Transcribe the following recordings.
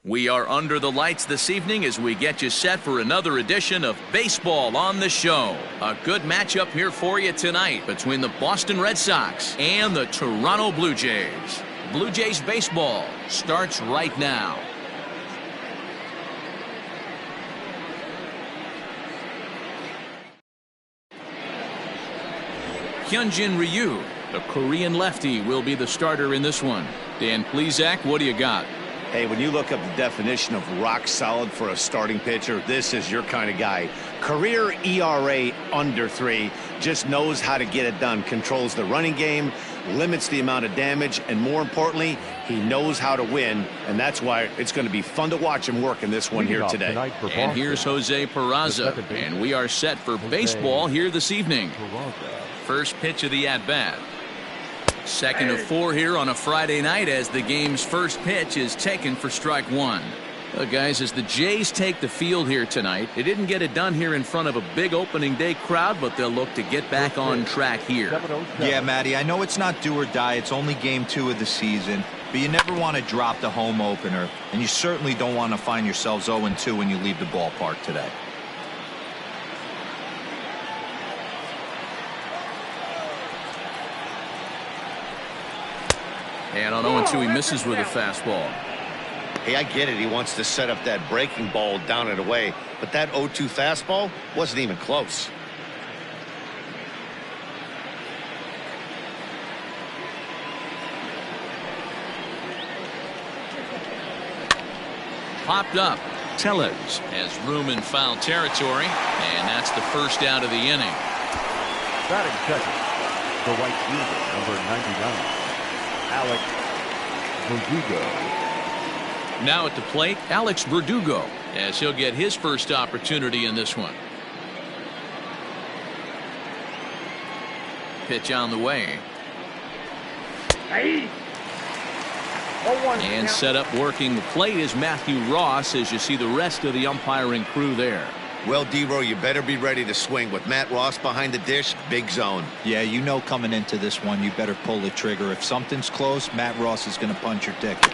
We are under the lights this evening as we get you set for another edition of Baseball on the Show. A good matchup here for you tonight between the Boston Red Sox and the Toronto Blue Jays. Blue Jays baseball starts right now. Hyunjin Ryu, the Korean lefty, will be the starter in this one. Dan Plesac, what do you got? Hey, when you look up the definition of rock solid for a starting pitcher, this is your kind of guy. Career ERA under 3, just knows how to get it done, controls the running game, limits the amount of damage, and more importantly, he knows how to win, and that's why it's going to be fun to watch him work in this one here today. And here's Jose Peraza, and we are set for baseball here this evening. First pitch of the at-bat. Second of 4 here on a Friday night as the game's first pitch is taken for strike 1. Well, guys, as the Jays take the field here tonight, they didn't get it done here in front of a big opening day crowd, but they'll look to get back on track here. Yeah, Matty, I know it's not do or die. It's only game 2 of the season, but you never want to drop the home opener, and you certainly don't want to find yourselves 0-2 when you leave the ballpark today. And on 0-2, he misses with a fastball. Hey, I get it. He wants to set up that breaking ball down and away, but that 0-2 fastball wasn't even close. Popped up. Tellez has room in foul territory, and that's the first out of the inning. Batting second, the right fielder, number 99. Alex Verdugo. Now at the plate, Alex Verdugo, as he'll get his first opportunity in this one. Pitch on the way. And set up working the plate is Matthew Ross, as you see the rest of the umpiring crew there. Well, D-Row, you better be ready to swing. With Matt Ross behind the dish, big zone. Yeah, you know coming into this one, you better pull the trigger. If something's close, Matt Ross is going to punch your ticket.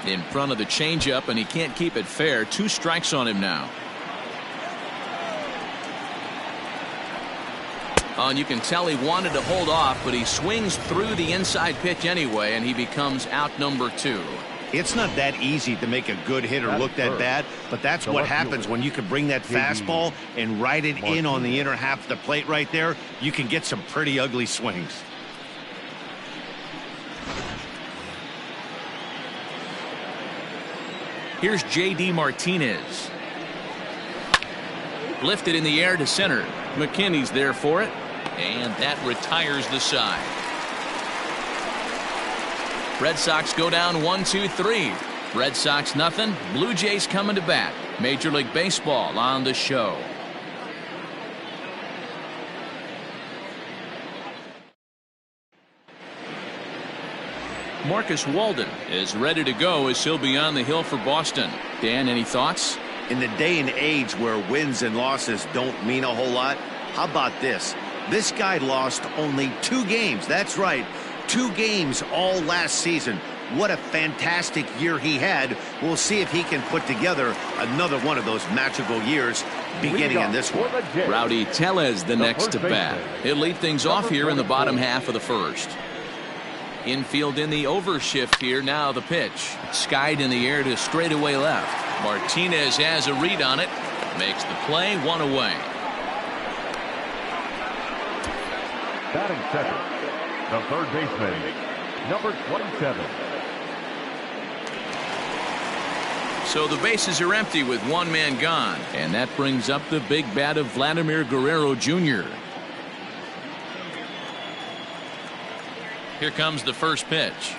In front of the changeup, and he can't keep it fair. 2 strikes on him now. Oh, and you can tell he wanted to hold off, but he swings through the inside pitch anyway, and he becomes out number 2. It's not that easy to make a good hitter look that bad, but that's what happens when you can bring that fastball and ride it in on the inner half of the plate right there. You can get some pretty ugly swings. Here's J.D. Martinez. Lifted in the air to center. McKinney's there for it, and that retires the side. Red Sox go down 1-2-3. Red Sox nothing. Blue Jays coming to bat. Major League Baseball on the show. Marcus Walden is ready to go as he'll be on the hill for Boston. Dan, any thoughts? In the day and age where wins and losses don't mean a whole lot, how about this? This guy lost only 2 games. That's right. 2 games all last season. What a fantastic year he had. We'll see if he can put together another one of those magical years beginning in this one. Rowdy Tellez the next to bat. He'll lead things off here in the bottom half of the first. Infield in the overshift here. Now the pitch. Skied in the air to straightaway left. Martinez has a read on it. Makes the play, 1 away. Batting second, the third baseman, number 27. So the bases are empty with 1 man gone, and that brings up the big bat of Vladimir Guerrero Jr. Here comes the first pitch.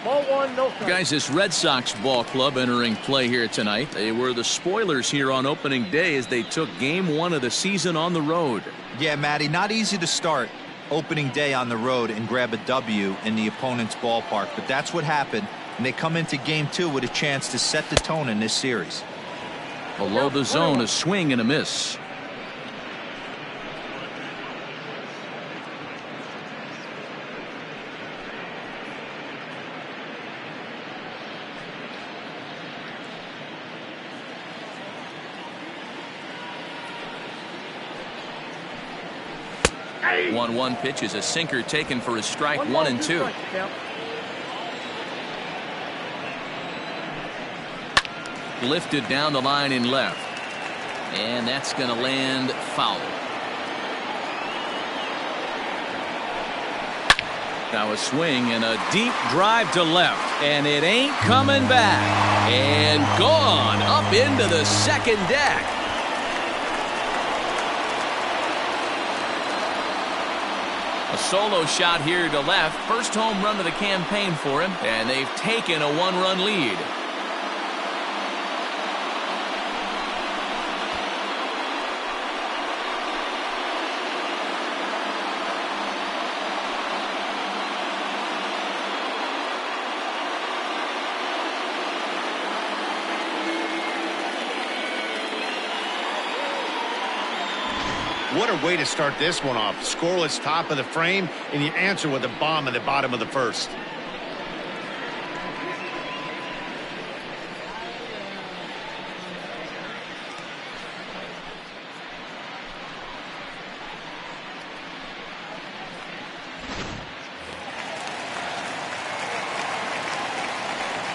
Ball 1, no strike. Guys, this Red Sox ball club entering play here tonight. They were the spoilers here on opening day as they took game 1 of the season on the road. Yeah, Matty, not easy to start opening day on the road and grab a W in the opponent's ballpark, but that's what happened, and they come into game 2 with a chance to set the tone in this series. Below the zone, a swing and a miss. 1-1 pitch is a sinker taken for a strike. 1-2. Lifted down the line in left. And that's going to land foul. Now a swing and a deep drive to left. And it ain't coming back. And gone up into the second deck. A solo shot here to left. First home run of the campaign for him. And they've taken a 1-run lead. What a way to start this one off. Scoreless top of the frame, and you answer with a bomb at the bottom of the first.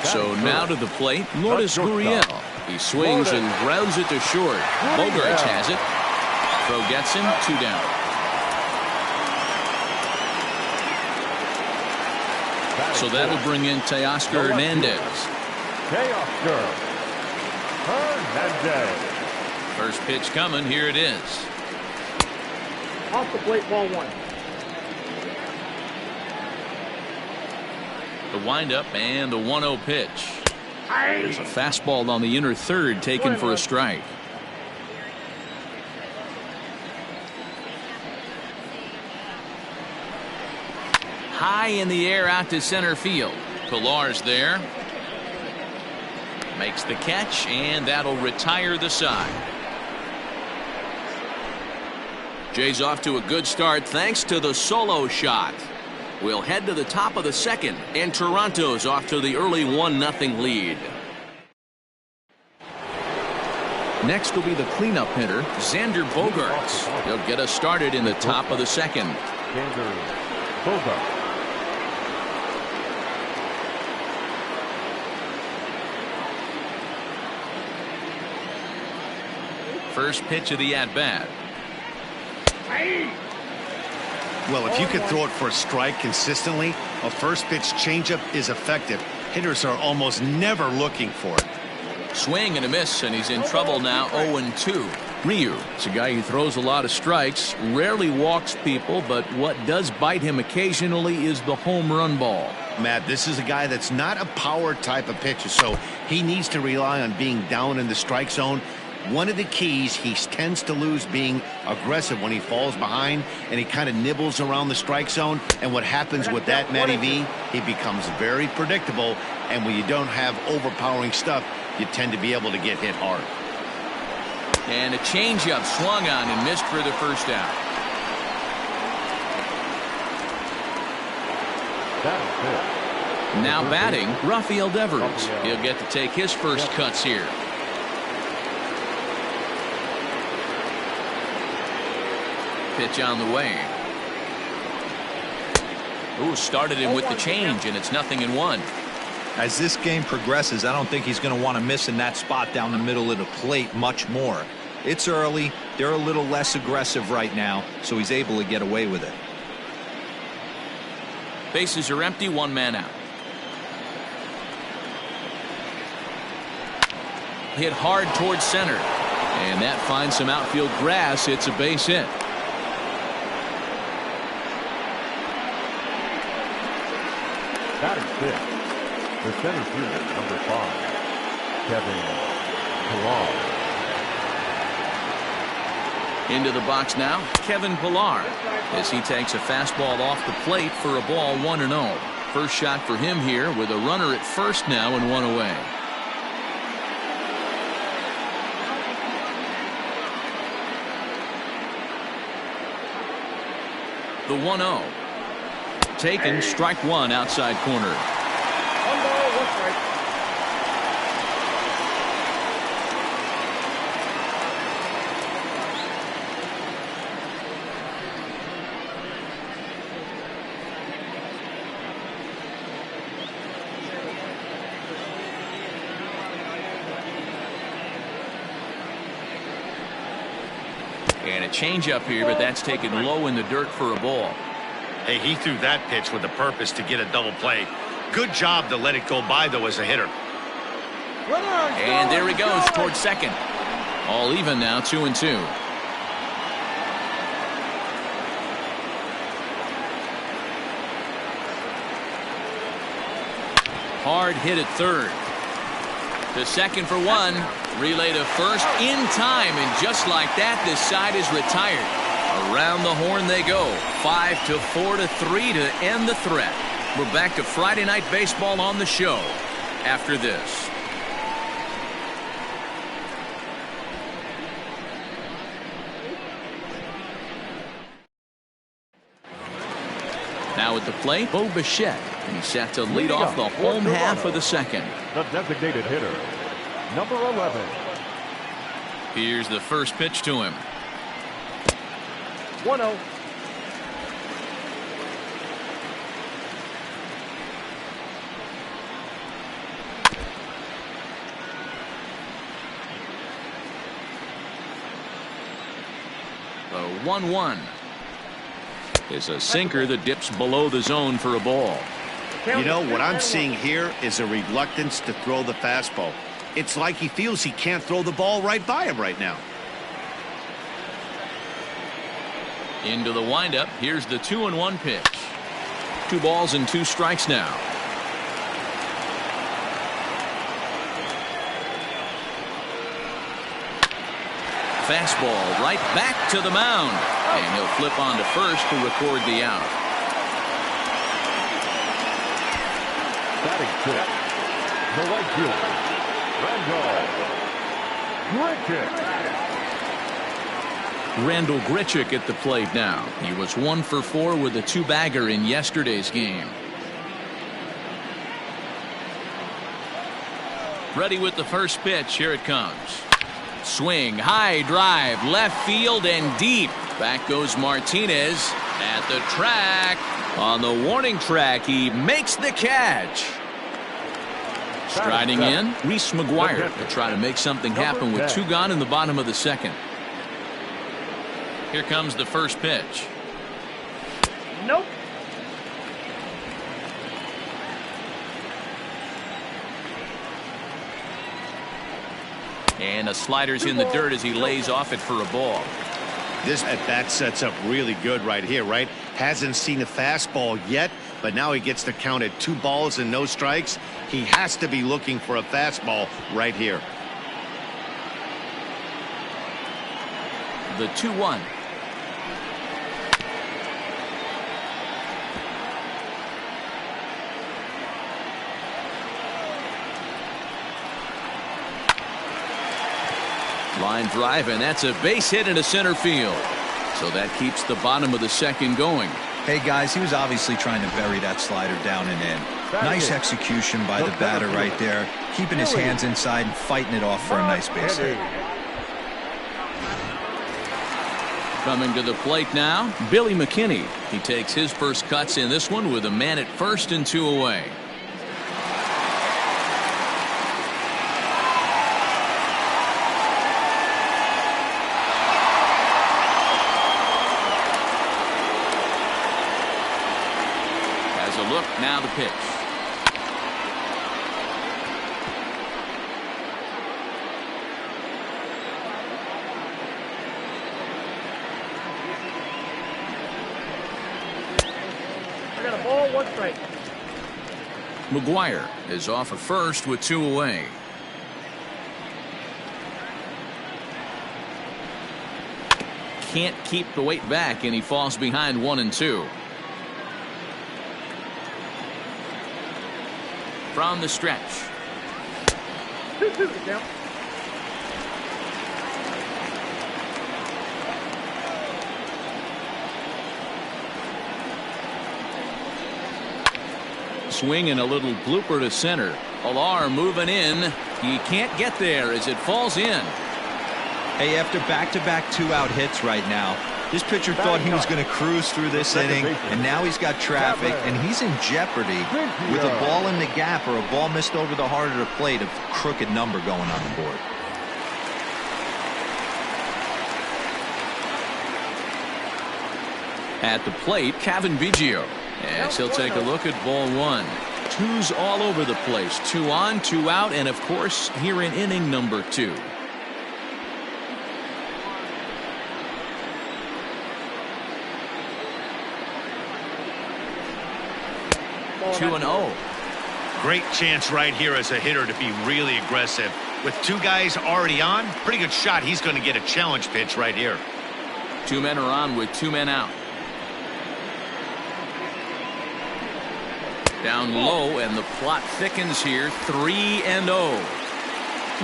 So now to the plate, Lourdes Gurriel. He swings and grounds it to short. Bogaerts has it. Throw gets him, 2 down. So that'll bring in Teoscar Hernandez. Teoscar Hernandez. First pitch coming. Here it is. Off the plate, ball 1. The windup and the 1-0 pitch. There's a fastball on the inner third taken for a strike. High in the air out to center field. Pilar's there. Makes the catch, and that'll retire the side. Jay's off to a good start thanks to the solo shot. We'll head to the top of the second, and Toronto's off to the early 1-0 lead. Next will be the cleanup hitter, Xander Bogaerts. He'll get us started in the top of the second. Xander Bogaerts. First pitch of the at-bat. Well, if you could throw it for a strike consistently, a first pitch changeup is effective. Hitters are almost never looking for it. Swing and a miss, and he's in trouble now. 0-2. Ryu is a guy who throws a lot of strikes, rarely walks people, but what does bite him occasionally is the home run ball. Matt, this is a guy that's not a power type of pitcher, so he needs to rely on being down in the strike zone. One of the keys, he tends to lose being aggressive when he falls behind, and he kind of nibbles around the strike zone. And what happens with that, Matty V, he becomes very predictable, and when you don't have overpowering stuff, you tend to be able to get hit hard. And a changeup swung on and missed for the first out. Now batting, Rafael Devers. He'll get to take his first cuts here. Pitch on the way. Ooh, started him with the change, and it's 0-1. As this game progresses, I don't think he's going to want to miss in that spot down the middle of the plate much more. It's early. They're a little less aggressive right now, so he's able to get away with it. Bases are empty, 1 man out. Hit hard towards center, and that finds some outfield grass. It's a base hit. Batting 6, the center fielder, number 5, Kevin Pilar. Into the box now, Kevin Pilar, as he takes a fastball off the plate for a ball, 1-0. First shot for him here with a runner at first now and 1 away. The 1-0. Taken, strike 1 outside corner. 1 ball, 1 strike. And a changeup here, but that's taken low in the dirt for a ball. Hey, he threw that pitch with the purpose to get a double play. Good job to let it go by, though, as a hitter. And there he goes towards second. All even now, 2-2. Hard hit at third. To second for one. Relay to first in time, and just like that, this side is retired. Around the horn they go. 5-4 to 3 to end the threat. We're back to Friday Night Baseball on the show after this. Now at the plate, Bo Bichette. And he's set to lead off the home half of the second. The designated hitter, number 11. Here's the first pitch to him. 1-0. The 1-1 is a sinker that dips below the zone for a ball. You know, what I'm seeing here is a reluctance to throw the fastball. It's like he feels he can't throw the ball right by him right now. Into the windup. Here's the 2-1 pitch. 2 balls and 2 strikes now. Fastball right back to the mound. And he'll flip on to first to record the out. Batting fifth, the right fielder, Randall Grichuk at the plate now. He was 1 for 4 with a 2-bagger in yesterday's game. Ready with the first pitch. Here it comes. Swing, high drive, left field and deep. Back goes Martinez at the track. On the warning track, he makes the catch. Striding in, Reese McGuire to try to make something happen with 2 gone in the bottom of the second. Here comes the first pitch. Nope. And a slider's in the dirt as he lays off it for a ball. This at-bat sets up really good right here, right? Hasn't seen a fastball yet, but now he gets to count at 2 balls and no strikes. He has to be looking for a fastball right here. The 2-1. Line drive, and that's a base hit into center field. So that keeps the bottom of the second going. Hey guys, he was obviously trying to bury that slider down and in. Nice execution by the batter right there, keeping his hands inside and fighting it off for a nice base hit. Coming to the plate now, Billy McKinney. He takes his first cuts in this one with a man at first and 2 away. Look, now the pitch. I got a ball, 1 strike. McGuire is off at first with 2 away. Can't keep the weight back, and he falls behind 1 and 2. From the stretch. 2-2 to count. Swing and a little blooper to center. Alar moving in. He can't get there as it falls in. Hey, after back-to-back 2-out hits right now, this pitcher thought he was going to cruise through this inning, and now he's got traffic, and he's in jeopardy with a ball in the gap or a ball missed over the heart of the plate, a crooked number going on the board. At the plate, Kevin Biggio. As he'll take a look at ball one. Twos all over the place. 2 on, 2 out, and of course, here in inning number 2. Two and 0. Great chance right here as a hitter to be really aggressive. With 2 guys already on, pretty good shot. He's going to get a challenge pitch right here. 2 men are on with 2 men out. Down low, and the plot thickens here. 3 and 0.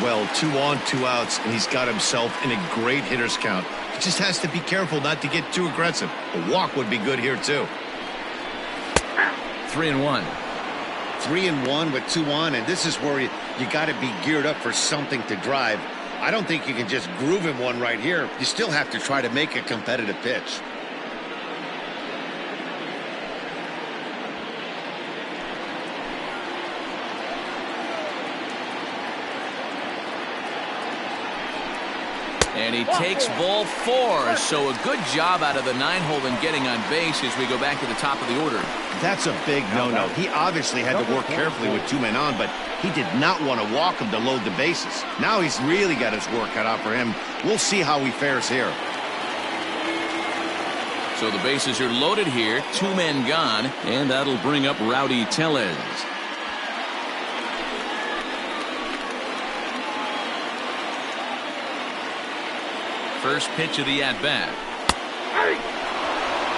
Well, 2 on, 2 outs, and he's got himself in a great hitter's count. He just has to be careful not to get too aggressive. A walk would be good here, too. 3 and 1. 3 and 1 with 2 on, and this is where you got to be geared up for something to drive. I don't think you can just groove him one right here. You still have to try to make a competitive pitch. And he takes ball 4. So a good job out of the 9-hole in getting on base as we go back to the top of the order. That's a big no-no. He obviously had to work carefully with 2 men on, but he did not want to walk him to load the bases. Now he's really got his work cut out for him. We'll see how he fares here. So the bases are loaded here. 2 men gone, and that'll bring up Rowdy Tellez. First pitch of the at-bat.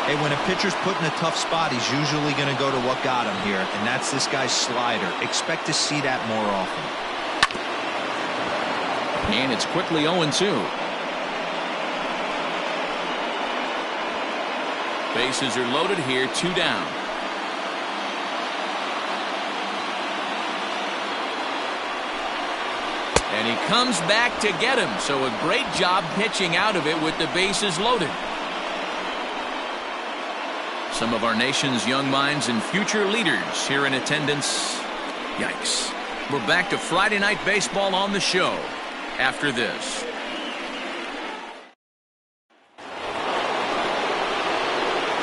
Hey, when a pitcher's put in a tough spot, he's usually going to go to what got him here, and that's this guy's slider. Expect to see that more often. And it's quickly 0-2. Bases are loaded here, 2 down. And he comes back to get him. So a great job pitching out of it with the bases loaded. Some of our nation's young minds and future leaders here in attendance. Yikes. We're back to Friday Night Baseball on the show after this.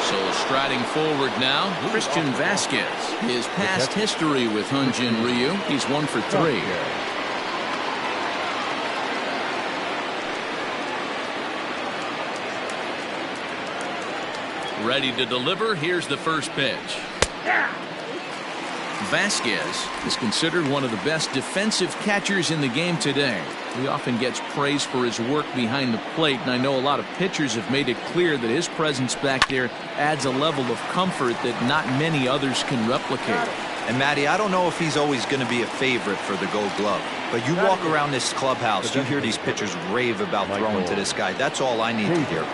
So striding forward now, Christian Vasquez. His past history with Hyunjin Ryu, he's 1 for 3. Ready to deliver. Here's the first pitch. Vasquez is considered one of the best defensive catchers in the game today. He often gets praise for his work behind the plate, and I know a lot of pitchers have made it clear that his presence back there adds a level of comfort that not many others can replicate. And Matty, I don't know if he's always going to be a favorite for the Gold Glove, but you walk around this clubhouse, you hear these pitchers rave about throwing to this guy. That's all I need to hear.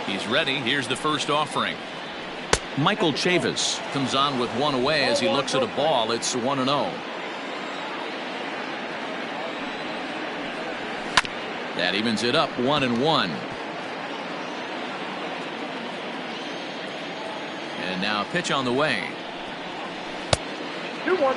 He's ready. Here's the first offering. Michael Chavis comes on with 1 away as he looks at a ball. It's 1-0. That evens it up 1-1. And now a pitch on the way. 2-1.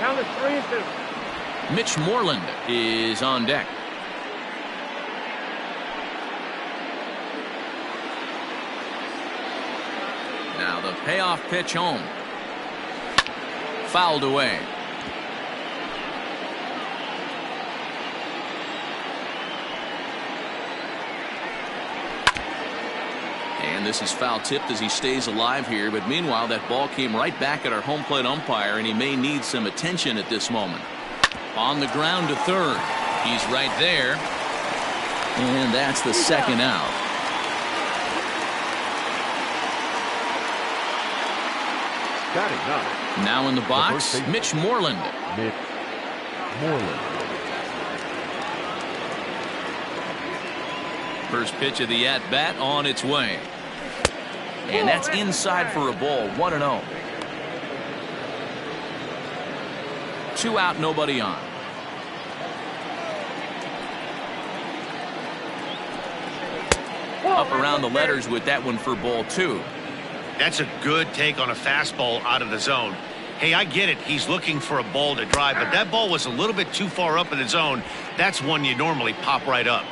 Count is 3-2. Mitch Moreland is on deck. Now the payoff pitch home. Fouled away. And this is foul tipped as he stays alive here. But meanwhile, that ball came right back at our home plate umpire, and he may need some attention at this moment. On the ground to third. He's right there. And that's the second out. Now in the box, Mitch Moreland. First pitch of the at-bat on its way. And that's inside for a ball. 1-0. 2 out, nobody on. Up around the letters with that one for ball 2. That's a good take on a fastball out of the zone. Hey, I get it. He's looking for a ball to drive, but that ball was a little bit too far up in the zone. That's one you normally pop right up.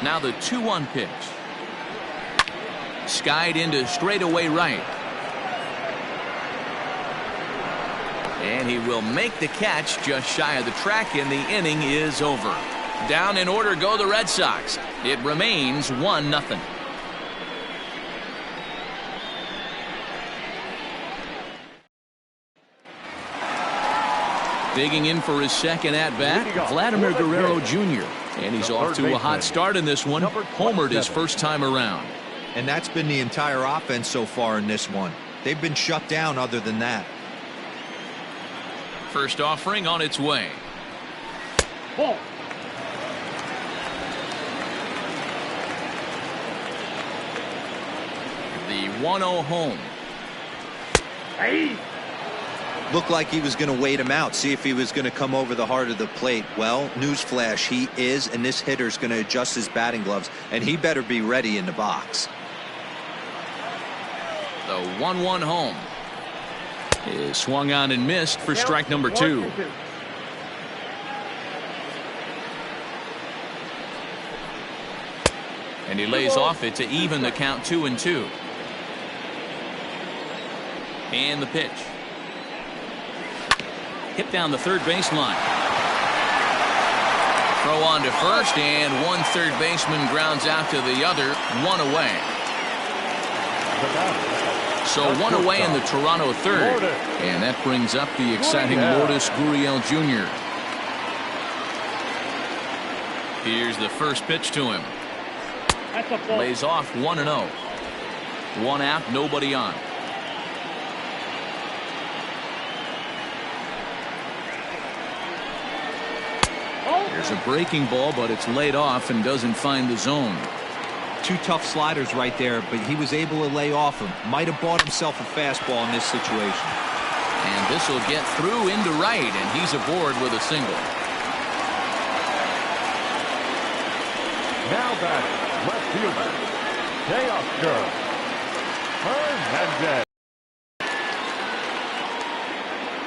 Now the 2-1 pitch. Skied into straightaway right. And he will make the catch just shy of the track, and the inning is over. Down in order go the Red Sox. It remains 1-0. Digging in for his second at-bat, Vladimir Guerrero Jr. And he's off to a hot start in this one. Homered his first time around. And that's been the entire offense so far in this one. They've been shut down other than that. First offering on its way. Ball. The 1-0 home. Hey. Looked like he was going to wait him out, see if he was going to come over the heart of the plate. Well, newsflash, he is, and this hitter's going to adjust his batting gloves, and he better be ready in the box. The 1-1 home is swung on and missed for strike number 2. And he lays off it to even the count 2-2. And the pitch. Hit down the third baseline. Throw on to first, and one third baseman grounds out to the other. One away. So one away in the Toronto third. And that brings up the exciting Lourdes Gurriel Jr. Here's the first pitch to him. Lays off 1-0. One out, nobody on. There's a breaking ball, but it's laid off and doesn't find the zone. 2 tough sliders right there, but he was able to lay off him. Might have bought himself a fastball in this situation. And this will get through into right, and he's aboard with a single. Now batting, left fielder, Teoscar Hernandez.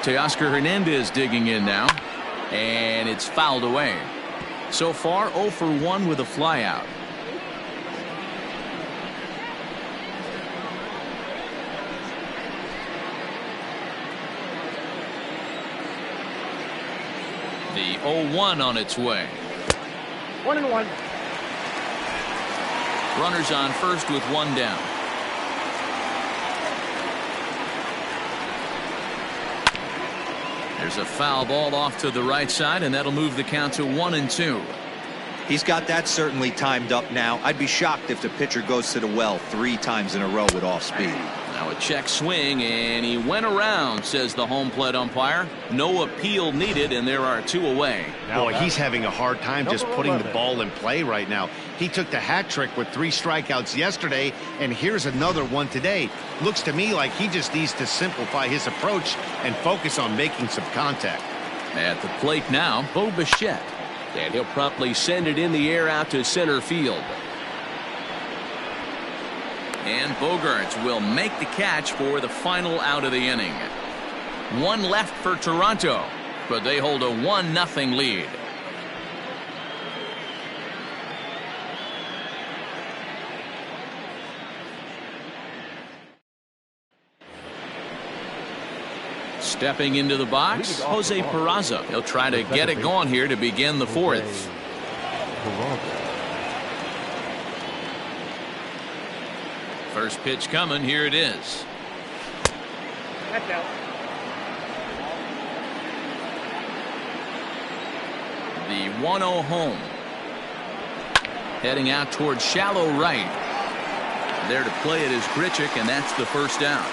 Teoscar Hernandez digging in now. And it's fouled away. So far 0 for 1 with a flyout. The 0-1 on its way. 1-1. Runners on first with one down. There's a foul ball off to the right side, and that'll move the count to 1-2. He's got that certainly timed up now. I'd be shocked if the pitcher goes to the well 3 times in a row with off speed. Now a check swing, and he went around, says the home plate umpire. No appeal needed, and there are 2 away. Boy, he's having a hard time just putting the ball in play right now. He took the hat trick with 3 strikeouts yesterday, and here's another one today. Looks to me like he just needs to simplify his approach and focus on making some contact. At the plate now, Bo Bichette. And he'll promptly send it in the air out to center field. And Bogaerts will make the catch for the final out of the inning. 1 left for Toronto, but they hold a 1-0 lead. Stepping into the box, Jose Peraza. He'll try to get it going here to begin the 4th. First pitch coming. Here it is. That's out. The 1-0 home. Heading out towards shallow right. There to play it is Grichuk, and that's the first out.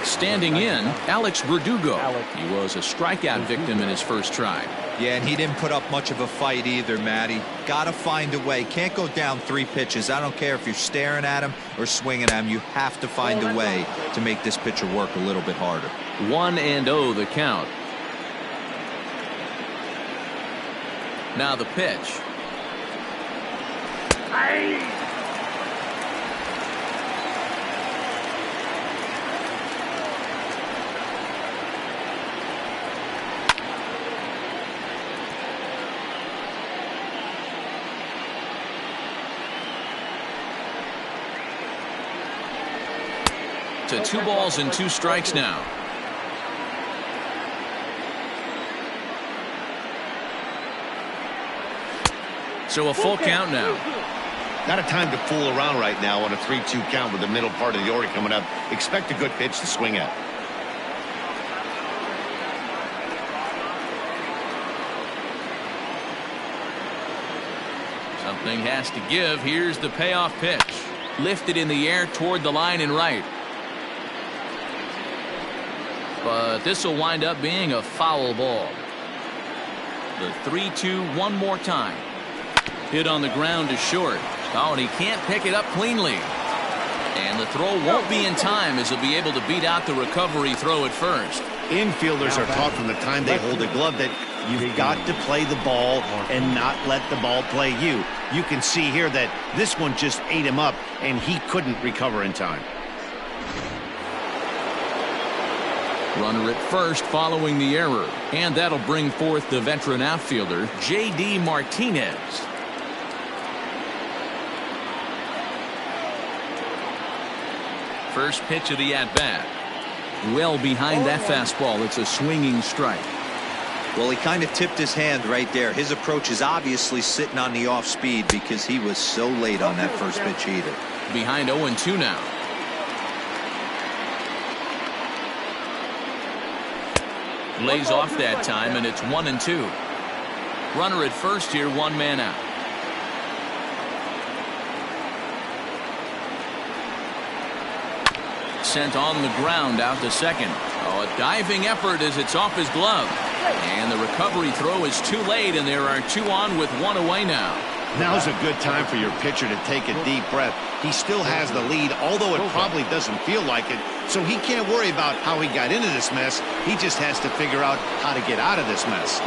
Standing in, Alex Verdugo. He was a strikeout victim in his first try. Yeah, and he didn't put up much of a fight either, Matty. Got to find a way. Can't go down 3 pitches. I don't care if you're staring at him or swinging at him. You have to find a way to make this pitcher work a little bit harder. 1-0 the count. Now the pitch. To 2 balls and 2 strikes now. So a full count now. Not a time to fool around right now on a 3-2 count with the middle part of the order coming up. Expect a good pitch to swing at. Something has to give. Here's the payoff pitch. Lifted in the air toward the line and right. But this will wind up being a foul ball. The 3-2 one more time. Hit on the ground to short. Oh, and he can't pick it up cleanly. And the throw won't be in time as he'll be able to beat out the recovery throw at first. Infielders are taught from the time they hold a glove that you've got to play the ball and not let the ball play you. You can see here that this one just ate him up and he couldn't recover in time. Runner at first following the error. And that'll bring forth the veteran outfielder, J.D. Martinez. First pitch of the at-bat. Well behind that fastball. It's a swinging strike. Well, he kind of tipped his hand right there. His approach is obviously sitting on the off speed because he was so late on that first pitch either. Behind 0-2 now. Lays off that time, and it's 1-2. Runner at first here, 1 man out. Sent on the ground out to second. Oh, a diving effort as it's off his glove. And the recovery throw is too late, and there are 2 on with 1 away now. Now's a good time for your pitcher to take a deep breath. He still has the lead, although it probably doesn't feel like it. So he can't worry about how he got into this mess. He just has to figure out how to get out of this mess.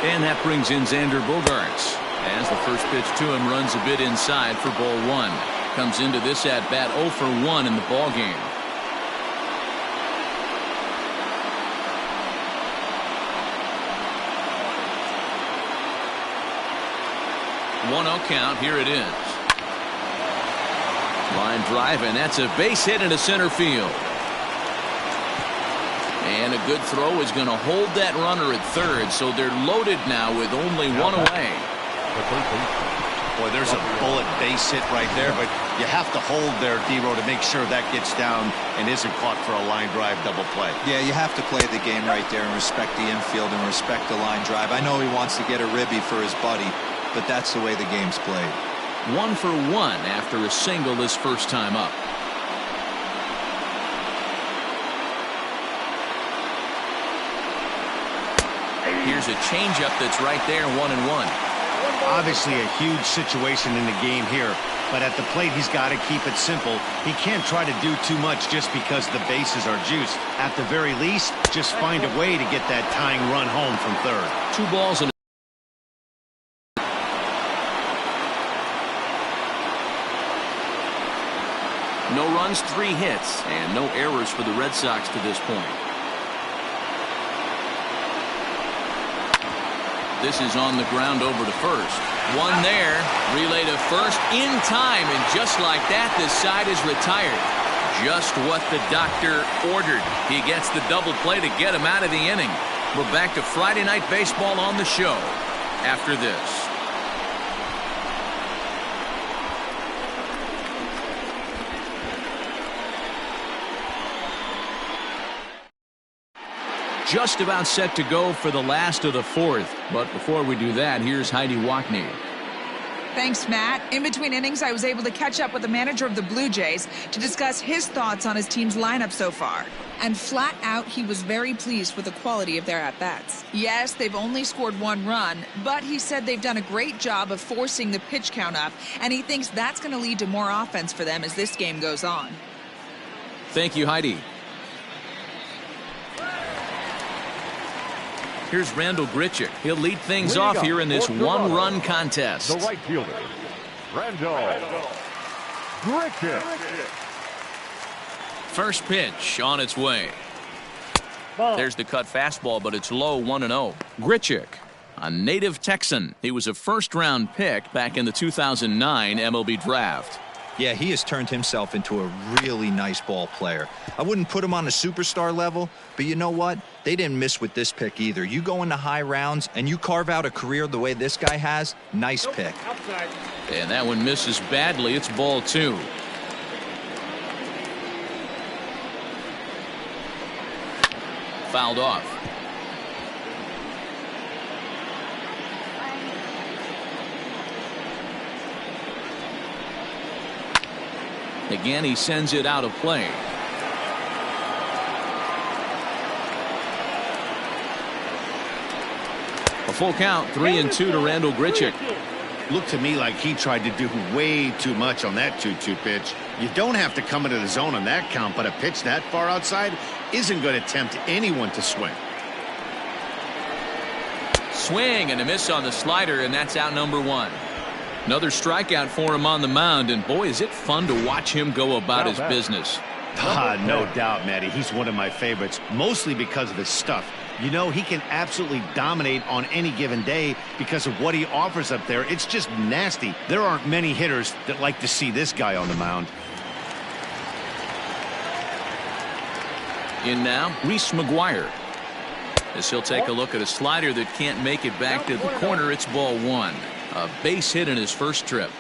And that brings in Xander Bogaerts. As the first pitch to him runs a bit inside for ball 1. Comes into this at-bat 0 for 1 in the ball game. One-0 count. Here it is. Line drive, and that's a base hit into center field. And a good throw is going to hold that runner at third, so they're loaded now with only 1 away. Boy, there's a bullet base hit right there, but you have to hold there, D-Row, to make sure that gets down and isn't caught for a line drive double play. Yeah, you have to play the game right there and respect the infield and respect the line drive. I know he wants to get a ribby for his buddy, but that's the way the game's played. 1 for 1 after a single this first time up. Here's a changeup that's right there, 1-1. Obviously a huge situation in the game here, but at the plate he's got to keep it simple. He can't try to do too much just because the bases are juiced. At the very least, just find a way to get that tying run home from third. 2 balls and no runs, 3 hits, and no errors for the Red Sox to this point. This is on the ground over to first. 1 there. Relay to first in time, and just like that, this side is retired. Just what the doctor ordered. He gets the double play to get him out of the inning. We're back to Friday Night Baseball on the show after this. Just about set to go for the last of the 4th. But before we do that, here's Heidi Wackney. Thanks, Matt. In between innings, I was able to catch up with the manager of the Blue Jays to discuss his thoughts on his team's lineup so far. And flat out, he was very pleased with the quality of their at-bats. Yes, they've only scored 1 run, but he said they've done a great job of forcing the pitch count up, and he thinks that's going to lead to more offense for them as this game goes on. Thank you, Heidi. Here's Randall Grichuk. He'll lead things off here in this one-run contest. The right fielder, Randall Grichuk. First pitch on its way. Ball. There's the cut fastball, but it's low, 1-0. Grichuk, a native Texan. He was a first-round pick back in the 2009 MLB draft. Yeah, he has turned himself into a really nice ball player. I wouldn't put him on a superstar level, but you know what? They didn't miss with this pick either. You go into high rounds and you carve out a career the way this guy has, nice pick. Outside. And that one misses badly. It's ball 2. Fouled off. Again, he sends it out of play. A full count, 3-2 to Randall Grichuk. Looked to me like he tried to do way too much on that 2-2 pitch. You don't have to come into the zone on that count, but a pitch that far outside isn't going to tempt anyone to swing. Swing and a miss on the slider, and that's out number 1. Another strikeout for him on the mound, and boy, is it fun to watch him go about his business. No doubt, Matty. He's one of my favorites, mostly because of his stuff. You know, he can absolutely dominate on any given day because of what he offers up there. It's just nasty. There aren't many hitters that like to see this guy on the mound. In now, Reese McGuire. As he'll take a look at a slider that can't make it back to the corner, it's ball 1. A base hit in his first trip.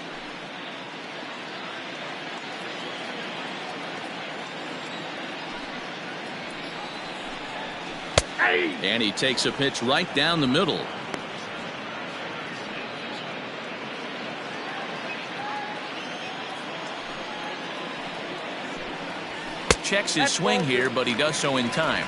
And he takes a pitch right down the middle. Checks his swing here, but he does so in time.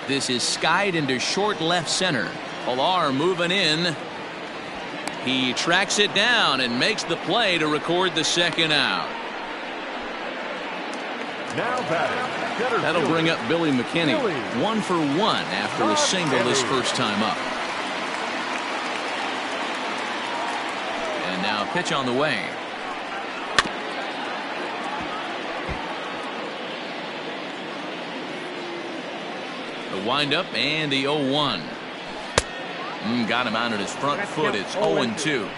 This is skied into short left center. Pilar moving in. He tracks it down and makes the play to record the second out. Now batting. That'll bring up Billy McKinney. 1 for 1 after a single his first time up. And now a pitch on the way. The windup and the 0-1. Got him out at his front foot. It's 0-2.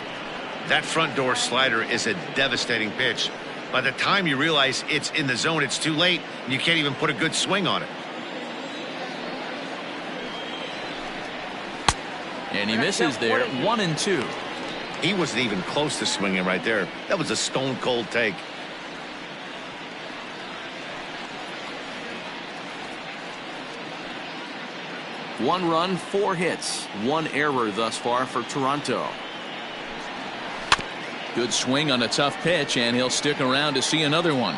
That front door slider is a devastating pitch. By the time you realize it's in the zone, it's too late, and you can't even put a good swing on it. And he misses there. 1-2. He wasn't even close to swinging right there. That was a stone-cold take. One run, 4 hits, 1 error thus far for Toronto. Good swing on a tough pitch, and he'll stick around to see another one.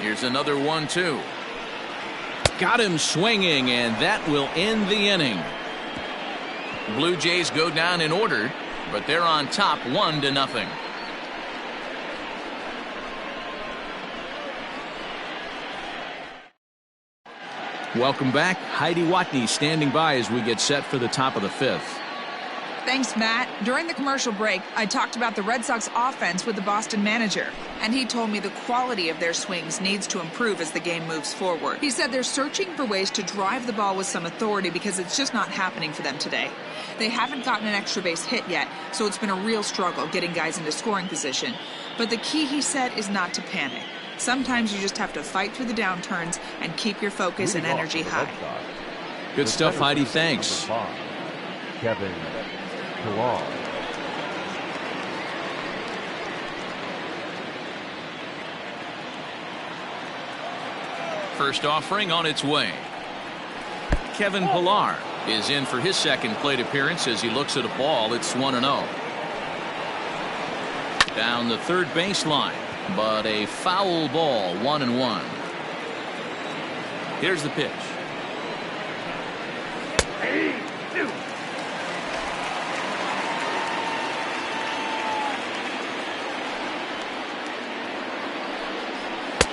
Here's another 1-2. Got him swinging, and that will end the inning. Blue Jays go down in order, but they're on top 1-0. Welcome back. Heidi Watney standing by as we get set for the top of the 5th. Thanks, Matt. During the commercial break, I talked about the Red Sox offense with the Boston manager, and he told me the quality of their swings needs to improve as the game moves forward. He said they're searching for ways to drive the ball with some authority because it's just not happening for them today. They haven't gotten an extra base hit yet, so it's been a real struggle getting guys into scoring position. But the key, he said, is not to panic. Sometimes you just have to fight through the downturns and keep your focus and energy high. Good stuff, Heidi. Thanks. Kevin Pilar. First offering on its way. Kevin Pilar is in for his second plate appearance as he looks at a ball. It's 1-0. Down the third baseline, but a foul ball, 1-1. Here's the pitch.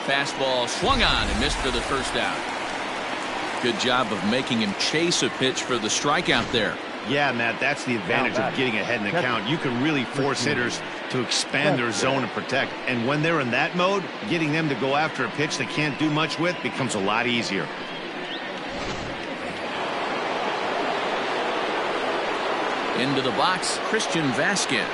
Fastball swung on and missed for the first out. Good job of making him chase a pitch for the strikeout there. Yeah, Matt, that's the advantage of getting ahead in the count. You can really force hitters to expand their zone and protect. And when they're in that mode, getting them to go after a pitch they can't do much with becomes a lot easier. Into the box, Christian Vasquez.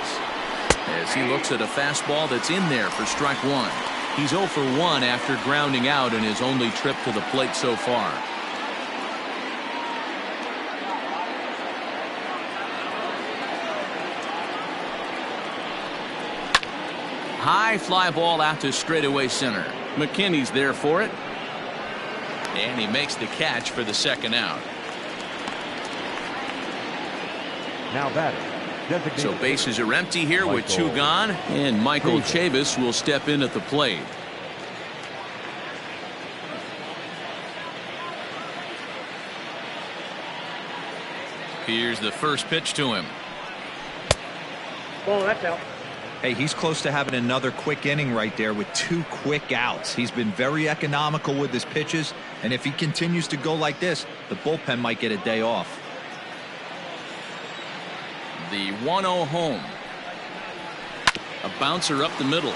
As he looks at a fastball that's in there for strike one. He's 0 for 1 after grounding out in his only trip to the plate so far. High fly ball out to straightaway center. McKinney's there for it. And he makes the catch for the second out. Now batter. So bases are empty here with 2 gone. And Michael Chavis will step in at the plate. Here's the first pitch to him. Ball, that's out. Hey, he's close to having another quick inning right there with 2 quick outs. He's been very economical with his pitches, and if he continues to go like this, the bullpen might get a day off. The 1-0 home. A bouncer up the middle.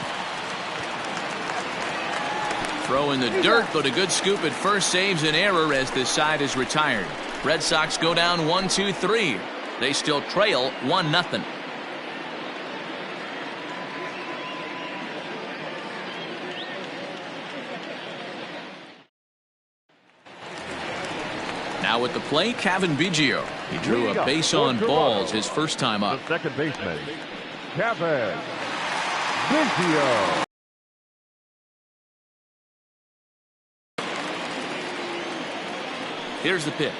Throw in the dirt, but a good scoop at first saves an error as this side is retired. Red Sox go down 1-2-3. They still trail 1-0. Now at the plate, Kevin Biggio. He drew a base on balls his first time up. The second baseman, Kevin Biggio. Here's the pitch.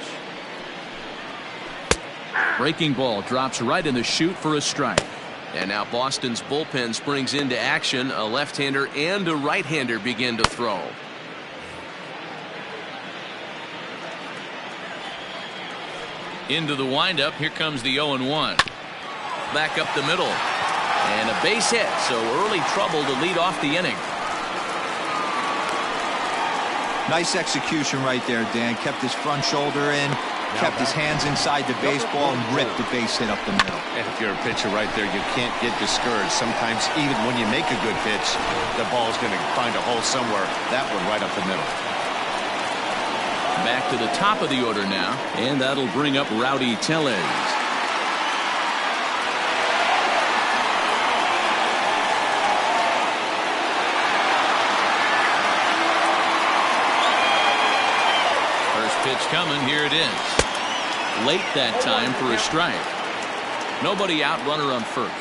Breaking ball drops right in the chute for a strike. And now Boston's bullpen springs into action. A left-hander and a right-hander begin to throw. Into the windup. Here comes the 0-1. Back up the middle. And a base hit. So early trouble to lead off the inning. Nice execution right there, Dan. Kept his front shoulder in, kept his hands inside the baseball, and ripped the base hit up the middle. And if you're a pitcher right there, you can't get discouraged. Sometimes even when you make a good pitch, the ball's going to find a hole somewhere. That one right up the middle. Back to the top of the order now, and that'll bring up Rowdy Tellez. First pitch coming, here it is. Late that time for a strike. Nobody out, runner on first.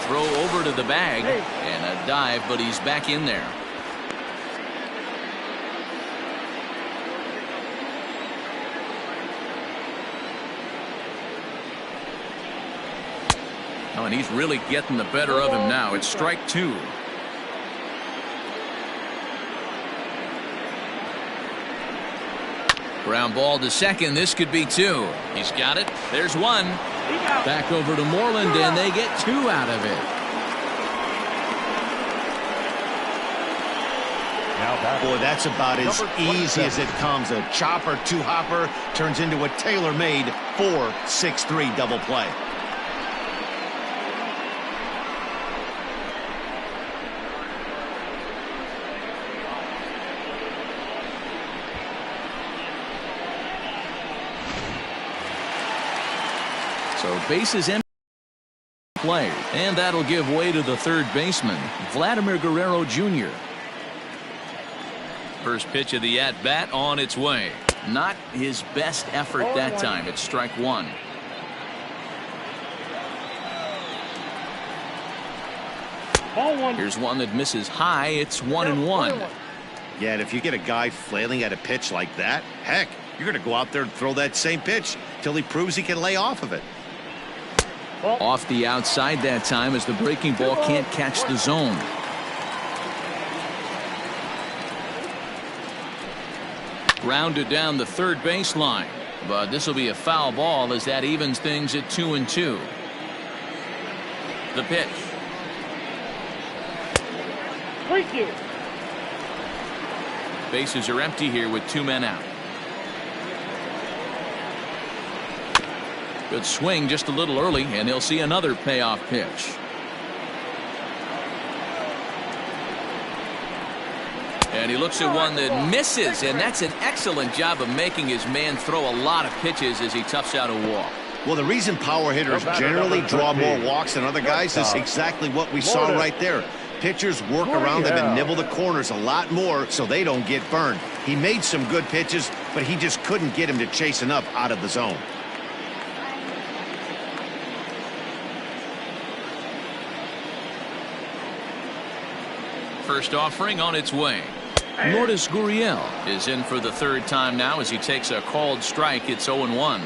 Throw over to the bag, and a dive, but he's back in there. Oh, and he's really getting the better of him now. It's strike 2. Ground ball to second. This could be 2. He's got it. There's 1. Back over to Moreland, and they get 2 out of it. Boy, that's about as easy as it comes. A chopper, 2-hopper turns into a tailor-made 4-6-3 double play. So bases empty play, and that'll give way to the third baseman, Vladimir Guerrero Jr. First pitch of the at-bat on its way. Not his best effort that time. It's strike 1. Here's one that misses high. It's 1-1. Yeah, and if you get a guy flailing at a pitch like that, heck, you're going to go out there and throw that same pitch till he proves he can lay off of it. Off the outside that time as the breaking ball can't catch the zone. Grounded down the third baseline, but this will be a foul ball as that evens things at 2-2. The pitch. 3-2. Bases are empty here with 2 men out. Good swing just a little early, and he'll see another payoff pitch. And he looks at one that misses, and that's an excellent job of making his man throw a lot of pitches as he toughs out a walk. Well, the reason power hitters generally draw more walks than other guys is exactly what we saw right there. Pitchers work around them and nibble the corners a lot more so they don't get burned. He made some good pitches, but he just couldn't get him to chase enough out of the zone. First offering on its way. Lourdes Gurriel is in for the 3rd time now as he takes a called strike. It's 0-1.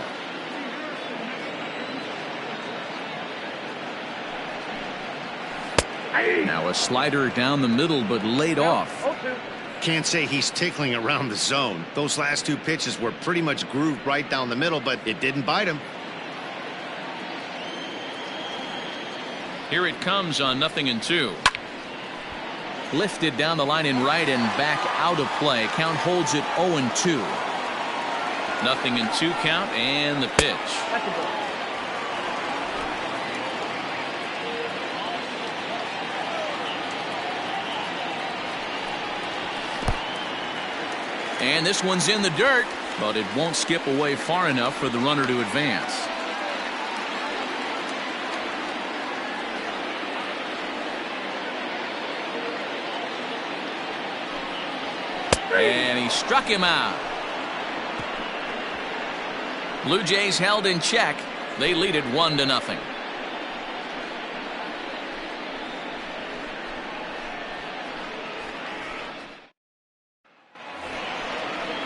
Now a slider down the middle, but laid off. Can't say he's tickling around the zone. Those last 2 pitches were pretty much grooved right down the middle, but it didn't bite him. Here it comes on 0-2. Lifted down the line in right and back out of play. Count holds it 0-2. 0-2 count, and the pitch. And this one's in the dirt, but it won't skip away far enough for the runner to advance. And he struck him out. Blue Jays held in check. They lead it 1-0.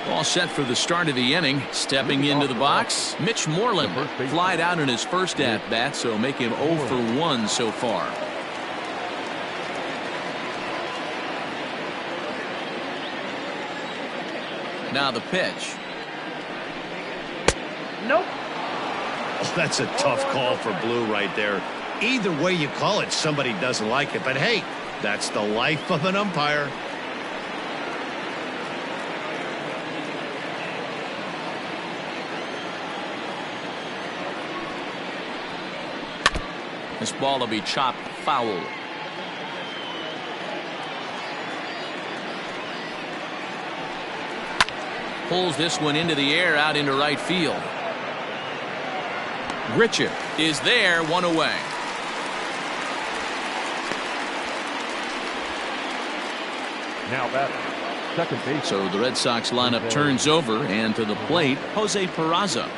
All set for the start of the inning. Stepping into the box, Mitch Moreland flied out in his first at-bat, so make him 0 for 1 so far. Now the pitch. Nope. Oh, that's a tough call for Blue right there. Either way you call it, somebody doesn't like it. But hey, that's the life of an umpire. This ball will be chopped foul. Pulls this one into the air out into right field. Grichuk is there, 1 away. Now batting, second base. So the Red Sox lineup turns over, and to the plate, Jose Peraza.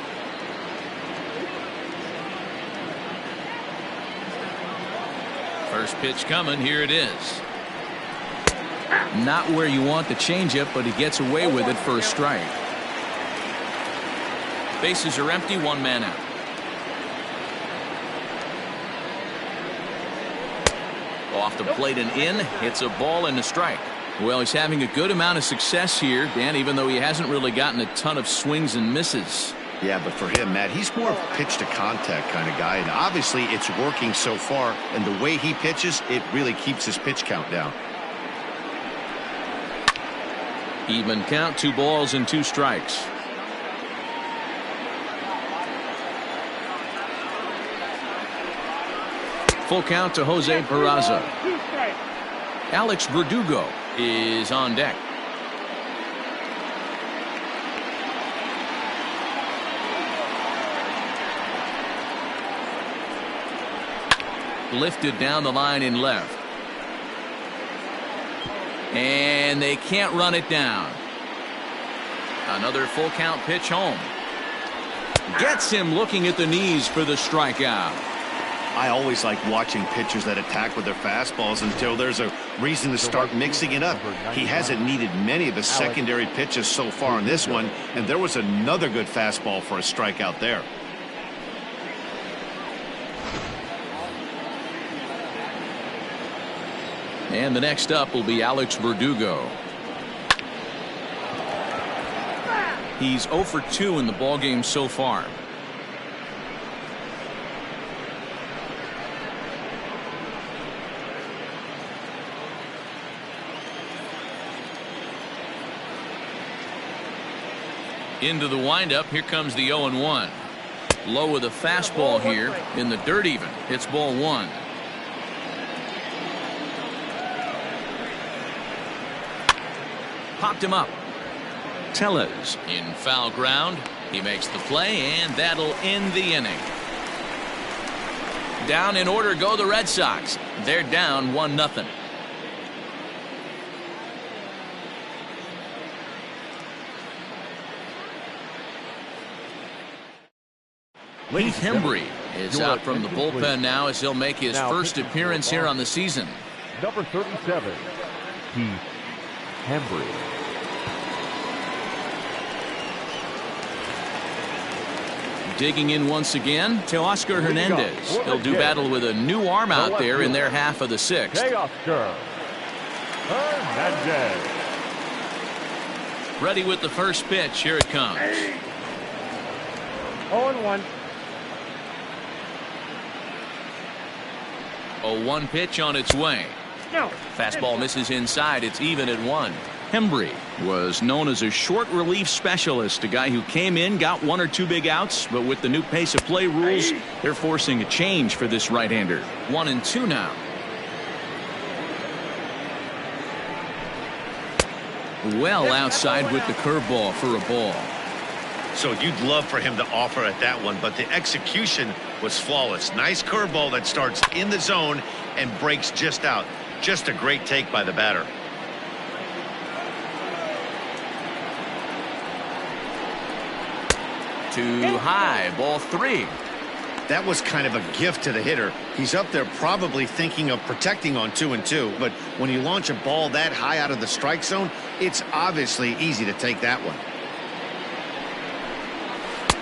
First pitch coming, here it is. Not where you want the changeup, but he gets away with it for a strike. Bases are empty, 1 man out. Off the plate and in, hits a ball and a strike. Well, he's having a good amount of success here, Dan, even though he hasn't really gotten a ton of swings and misses. Yeah, but for him, Matt, he's more of a pitch to contact kind of guy, and obviously it's working so far, and the way he pitches, it really keeps his pitch count down. Even count, 2 balls and 2 strikes. Full count to Jose Peraza. Alex Verdugo is on deck. Lifted down the line in left. And they can't run it down. Another full count pitch home. Gets him looking at the knees for the strikeout. I always like watching pitchers that attack with their fastballs until there's a reason to start mixing it up. He hasn't needed many of his secondary pitches so far in this one, and there was another good fastball for a strikeout there. And the next up will be Alex Verdugo. He's 0 for 2 in the ballgame so far. Into the windup. Here comes the 0-1. Low with a fastball here in the dirt even. It's ball one. Popped him up. Tellez in foul ground. He makes the play, and that'll end the inning. Down in order go the Red Sox. They're down 1-0. Heath Hembree is out from the bullpen now as he'll make his first appearance here on the season. Number 37, Heath Hembree. Digging in once again to Oscar Hernandez. He'll do battle with a new arm out there in their half of the sixth. Oscar Hernandez. Ready with the first pitch. Here it comes. 0-1. 0-1 pitch on its way. No. Fastball misses inside. It's even at 1. Hembree was known as a short relief specialist, a guy who came in, got 1 or 2 big outs, but with the new pace of play rules, they're forcing a change for this right-hander. 1-2 now. Well outside with the curveball for a ball. So you'd love for him to offer at that one, but the execution was flawless. Nice curveball that starts in the zone and breaks just out. Just a great take by the batter. Too high, ball 3. That was kind of a gift to the hitter. He's up there probably thinking of protecting on 2-2, but when you launch a ball that high out of the strike zone, it's obviously easy to take that one.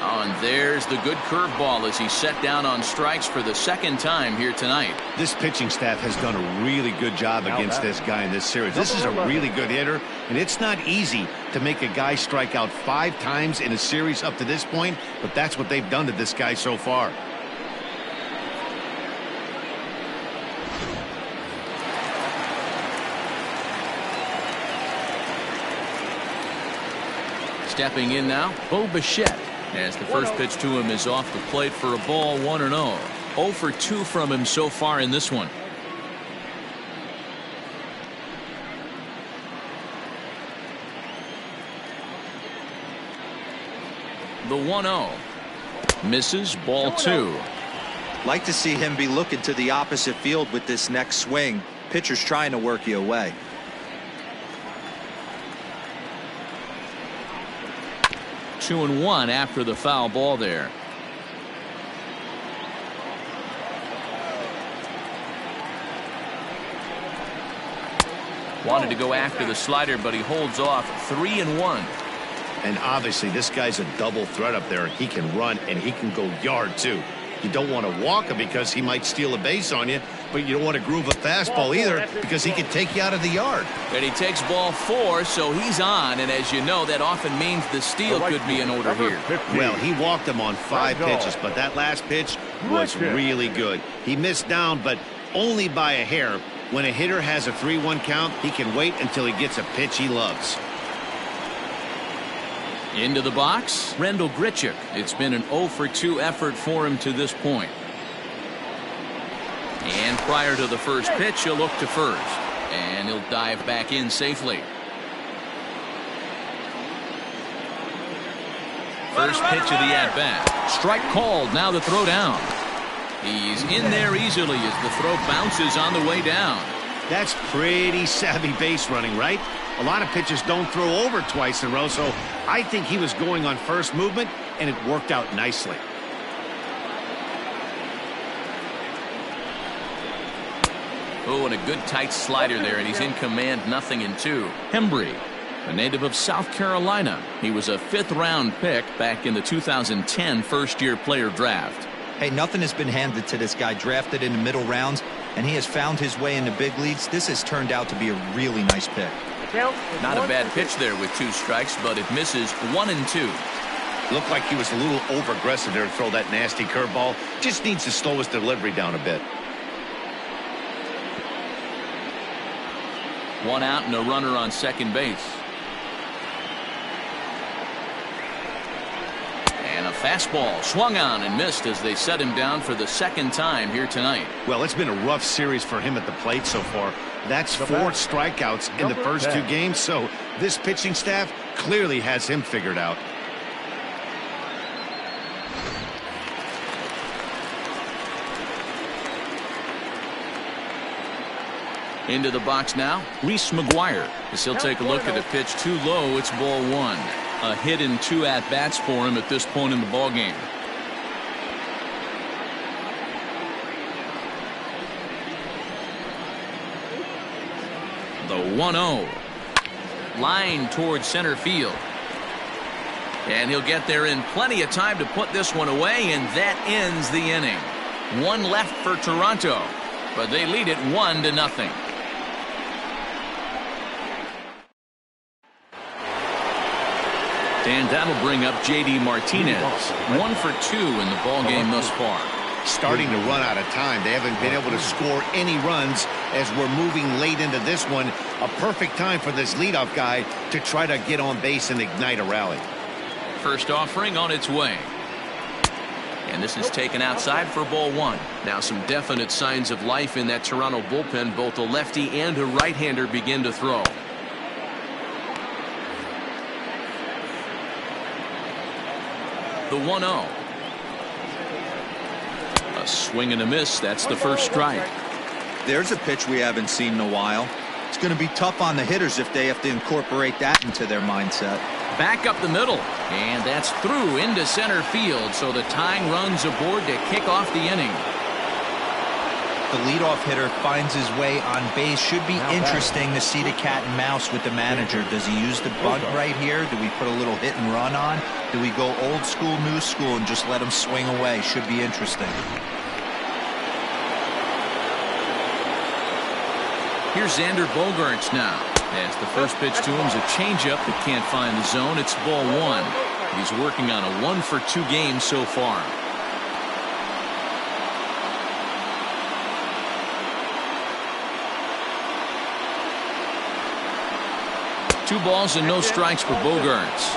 Oh, and there's the good curveball as he's set down on strikes for the second time here tonight. This pitching staff has done a really good job against this guy in this series. This is a really good hitter, and it's not easy to make a guy strike out 5 times in a series up to this point, but that's what they've done to this guy so far. Stepping in now, Bo Bichette, as the first pitch to him is off the plate for a ball, 1-0. 0 for 2 from him so far in this one. The 1-0 misses, ball 2. Like to see him be looking to the opposite field with this next swing. Pitcher's trying to work you away. 2-1 after the foul ball there. Wanted to go after the slider, but he holds off. 3-1. And obviously this guy's a double threat up there. He can run and he can go yard too. You don't want to walk him because he might steal a base on you, but you don't want to groove a fastball either because he can take you out of the yard. And he takes ball 4, so he's on, and as you know, that often means the steal could be in order here. Well, he walked him on 5 pitches, but that last pitch was really good. He missed down, but only by a hair. When a hitter has a 3-1 count, he can wait until he gets a pitch he loves. Into the box, Rendell Grichuk. It's been an 0 for 2 effort for him to this point. And prior to the first pitch, he'll look to first. And he'll dive back in safely. First pitch of the at-bat. Strike called, now the throw down. He's in there easily as the throw bounces on the way down. That's pretty savvy base running, right? A lot of pitchers don't throw over twice in a row, so I think he was going on first movement, and it worked out nicely. Oh, and a good tight slider there, and he's in command, 0-2. Hembree, a native of South Carolina. He was a 5th-round pick back in the 2010 first-year player draft. Hey, nothing has been handed to this guy. Drafted in the middle rounds, and he has found his way in the big leagues. This has turned out to be a really nice pick. Not a bad pitch there with 2 strikes, but it misses. 1-2. Looked like he was a little over-aggressive there to throw that nasty curveball. Just needs to slow his delivery down a bit. 1 out and a runner on second base. fastball swung on and missed as they set him down for the second time here tonight. Well, it's been a rough series for him at the plate so far. That's 4 strikeouts in the first 2 games, so this pitching staff clearly has him figured out. Into the box now, Reese McGuire, as he'll take a look at a pitch too low. It's ball 1. A hit in 2 at-bats for him at this point in the ballgame. The 1-0. Line towards center field. And he'll get there in plenty of time to put this one away, and that ends the inning. 1 left for Toronto, but they lead it 1-0. And that'll bring up J.D. Martinez. 1 for 2 in the ballgame thus far. Starting to run out of time. They haven't been able to score any runs as we're moving late into this one. A perfect time for this leadoff guy to try to get on base and ignite a rally. First offering on its way. And this is taken outside for ball 1. Now some definite signs of life in that Toronto bullpen. Both a lefty and a right-hander begin to throw. The 1-0. A swing and a miss. That's the first strike. There's a pitch we haven't seen in a while. It's going to be tough on the hitters if they have to incorporate that into their mindset. Back up the middle, and that's through into center field, so the tying run's aboard to kick off the inning. The leadoff hitter finds his way on base. Should be interesting to see the cat and mouse with the manager. Does he use the bunt right here? Do we put a little hit and run on? Do we go old school, new school, and just let him swing away? Should be interesting. Here's Xander Bogaerts now. As the first pitch to him is a changeup that can't find the zone. It's ball 1. He's working on a 1 for 2 game so far. Two balls and no strikes for Bogaerts.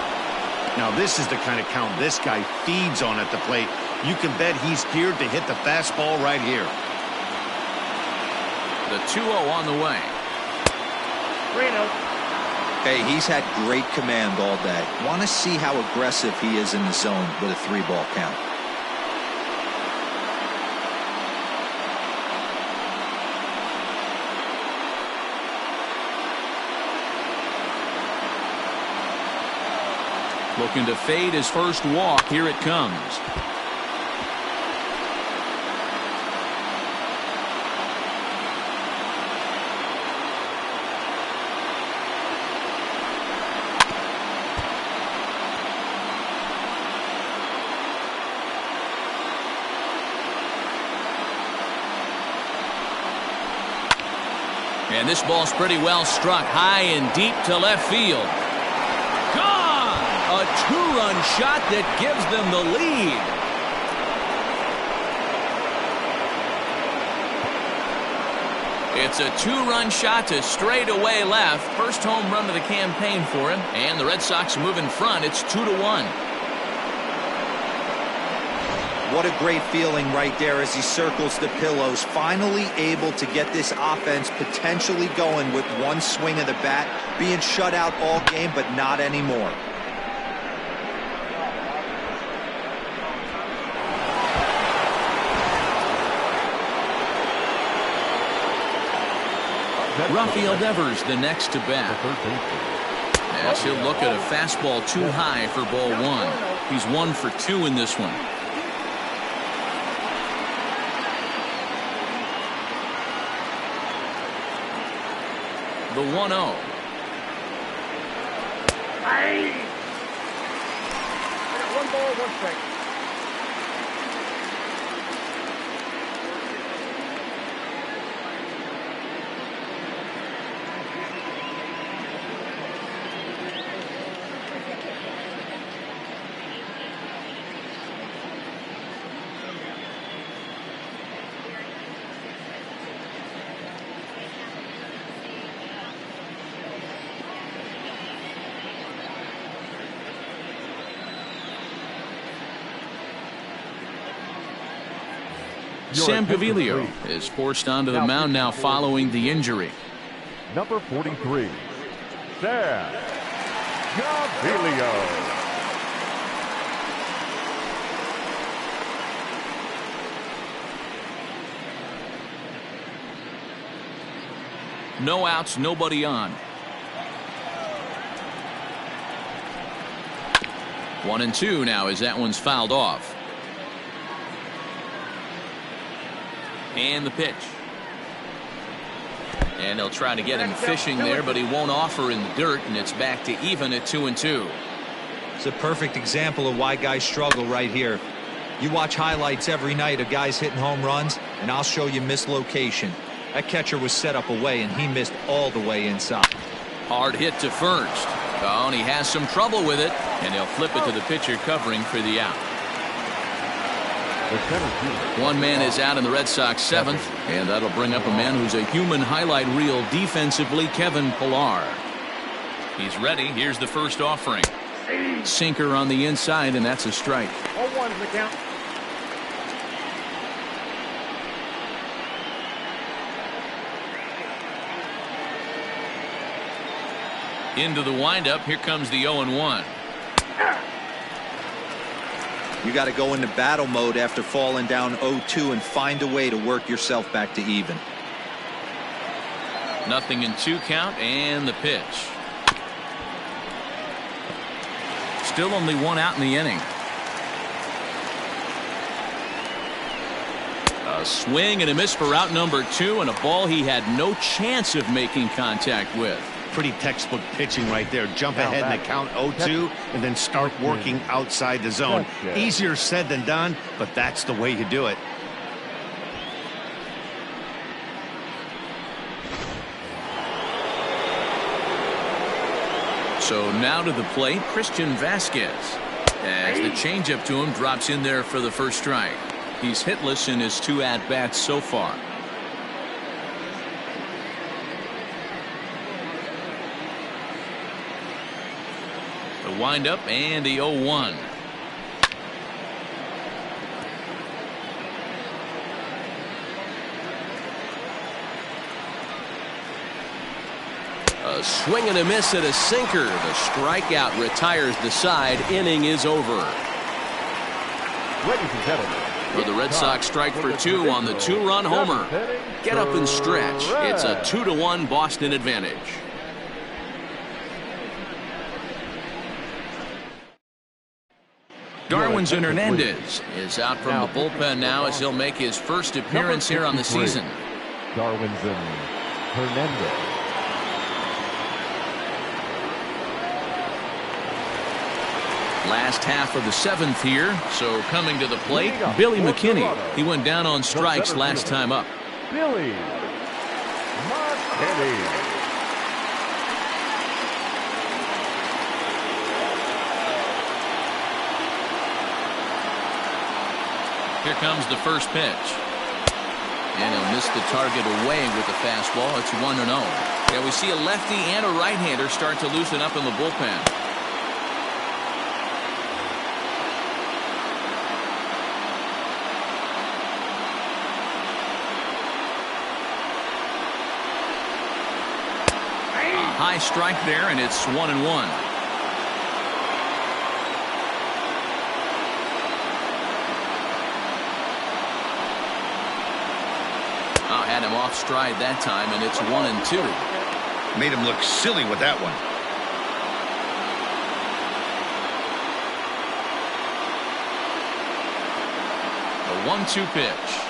Now this is the kind of count this guy feeds on at the plate. You can bet he's geared to hit the fastball right here. The 2-0 on the way. Hey, he's had great command all day. Want to see how aggressive he is in the zone with a 3-ball count. Looking to fade his first walk. Here it comes. And this ball's pretty well struck high and deep to left field. A 2-run shot that gives them the lead. It's a 2-run shot to straightaway left. First home run of the campaign for him. And the Red Sox move in front. It's 2-1. What a great feeling right there as he circles the pillows. Finally able to get this offense potentially going with one swing of the bat. Being shut out all game, but not anymore. Rafael Devers the next to bat. As he'll look at a fastball too high for ball 1. He's 1 for 2 in this one. The 1-0. I got 1 ball, 1 strike. Sam Gaviglio is forced onto the mound now following the injury. Number 43, Sam Gaviglio. No outs, nobody on. 1-2 now as that one's fouled off. And the pitch. And they'll try to get him fishing there, but he won't offer in the dirt, and it's back to even at 2-2. It's a perfect example of why guys struggle right here. You watch highlights every night of guys hitting home runs, and I'll show you mislocation. That catcher was set up away, and he missed all the way inside. Hard hit to first. Oh, and he has some trouble with it, and he'll flip it to the pitcher covering for the out. One man is out in the Red Sox seventh, and that'll bring up a man who's a human highlight reel defensively, Kevin Pillar. He's ready. Here's the first offering. Sinker on the inside, and that's a strike. 0-1 the count. Into the windup. Here comes the 0-1. You got to go into battle mode after falling down 0-2 and find a way to work yourself back to even. 0-2 count, and the pitch. Still only one out in the inning. A swing and a miss for out number 2, and a ball he had no chance of making contact with. Pretty textbook pitching right there. Jump ahead in the count 0-2 and then start working outside the zone. Easier said than done, but that's the way you do it. So now to the plate, Christian Vasquez. As the changeup to him drops in there for the first strike. He's hitless in his 2 at-bats so far. The windup and the 0-1. A swing and a miss at a sinker. The strikeout retires the side. Inning is over. Ladies and gentlemen, For the Red Sox strike for 2 on the 2-run homer. Get up and stretch. It's a 2-1 Boston advantage. Darwinzon Hernandez is out from the bullpen now as he'll make his first appearance here on the season. Darwinzon Hernandez. Last half of the 7th here, so coming to the plate, Billy McKinney. He went down on strikes last time up. Billy McKinney. Here comes the first pitch. And he'll miss the target away with the fastball. It's 1-0. Yeah, we see a lefty and a right-hander start to loosen up in the bullpen. High strike there, and it's 1-1. Had him off stride that time, and it's 1-2. Made him look silly with that one. The 1-2 pitch.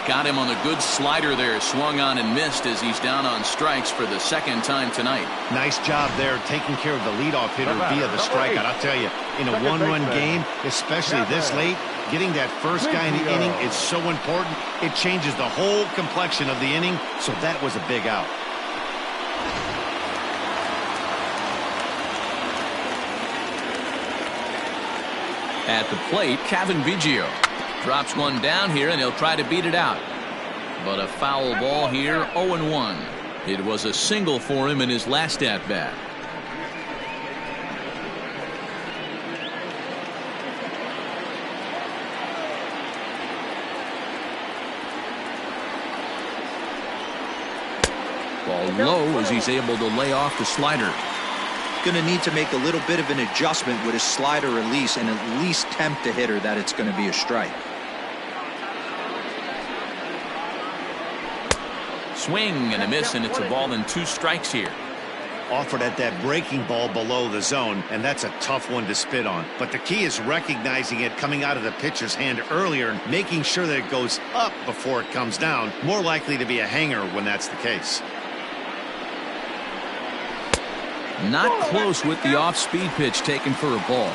Got him on the good slider there. Swung on and missed as he's down on strikes for the second time tonight. Nice job there taking care of the leadoff hitter via the strikeout. I'll tell you, in a one-run game, especially this late, getting that first guy in the inning is so important. It changes the whole complexion of the inning, so that was a big out. At the plate, Kevin Biggio drops one down here, and he'll try to beat it out. But a foul ball here, 0-1. It was a single for him in his last at-bat. Ball low as he's able to lay off the slider. Going to need to make a little bit of an adjustment with his slider release and at least tempt the hitter that it's going to be a strike. Swing and a miss, and it's a ball and 2 strikes here. Offered at that breaking ball below the zone, and that's a tough one to spit on. But the key is recognizing it coming out of the pitcher's hand earlier and making sure that it goes up before it comes down. More likely to be a hanger when that's the case. Not close with the off-speed pitch taken for a ball.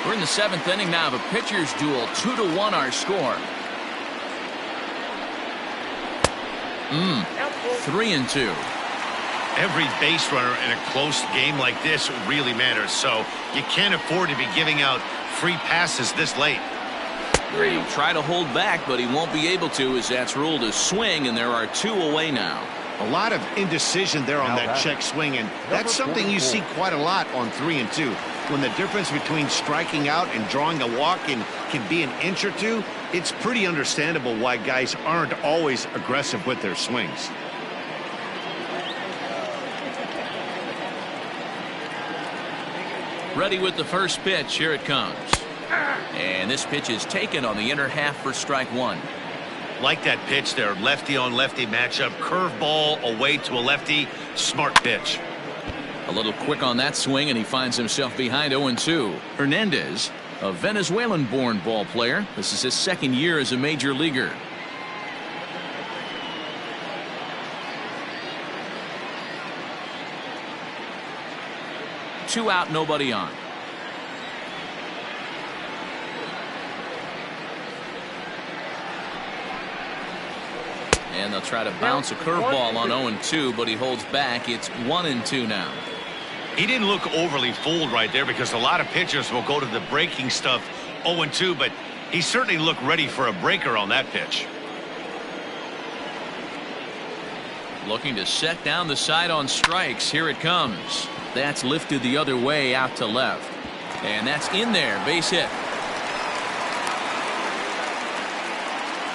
We're in the 7th inning now of a pitcher's duel. 2-1 our score. 3-2. Every base runner in a close game like this really matters, so you can't afford to be giving out free passes this late. He'll try to hold back, but he won't be able to, as that's ruled a swing, and there are 2 away now. A lot of indecision there on that check swing, and that's something you see quite a lot on 3 and 2. When the difference between striking out and drawing a walk can be an inch or 2, it's pretty understandable why guys aren't always aggressive with their swings. Ready with the first pitch. Here it comes. And this pitch is taken on the inner half for strike 1. Like that pitch there, lefty on lefty matchup, curveball away to a lefty, smart pitch. A little quick on that swing, and he finds himself behind 0-2. Hernandez, a Venezuelan-born ball player. This is his 2nd year as a major leaguer. Two out, nobody on. And they'll try to bounce a curveball on 0-2, but he holds back. It's 1-2 now. He didn't look overly fooled right there, because a lot of pitchers will go to the breaking stuff 0-2, but he certainly looked ready for a breaker on that pitch. Looking to set down the side on strikes. Here it comes. That's lifted the other way out to left. And that's in there. Base hit.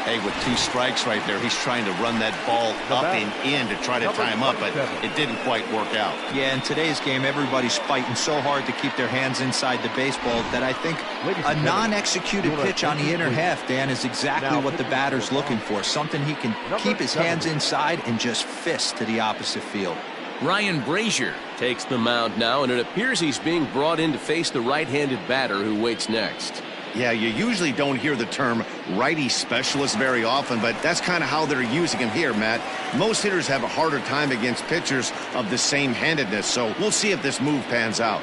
Hey, with 2 strikes right there, he's trying to run that ball up and in to try to tie him up, but it didn't quite work out. Yeah, in today's game, everybody's fighting so hard to keep their hands inside the baseball that I think a non-executed pitch on the inner half, Dan, is exactly what the batter's looking for. Something he can keep his hands inside and just fist to the opposite field. Ryan Brazier takes the mound now, and it appears he's being brought in to face the right-handed batter who waits next. Yeah, you usually don't hear the term righty specialist very often, but that's kind of how they're using him here, Matt. Most hitters have a harder time against pitchers of the same handedness, so we'll see if this move pans out.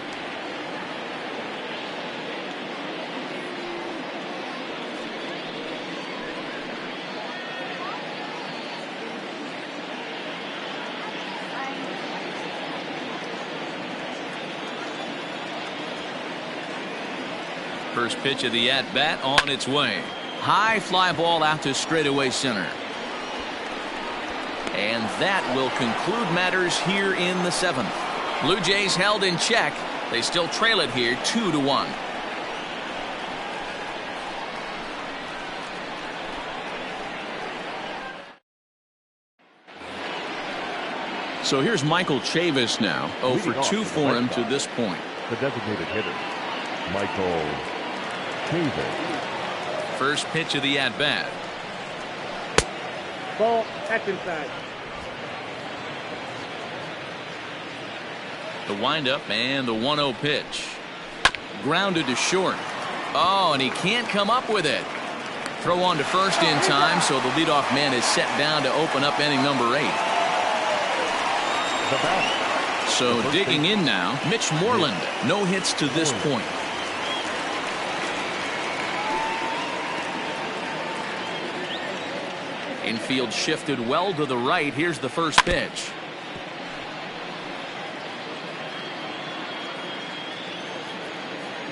First pitch of the at-bat on its way. High fly ball out to straightaway center. And that will conclude matters here in the 7th. Blue Jays held in check. They still trail it here 2-1. So here's Michael Chavis now. 0 for 2 for him to this point. The designated hitter, Michael Chavis. First pitch of the at-bat. Ball, that's inside. The windup and the 1-0 pitch. Grounded to short. Oh, and he can't come up with it. Throw on to first in time, so the leadoff man is set down to open up inning number 8. So digging in now, Mitch Moreland. No hits to this point. Infield shifted well to the right. Here's the first pitch.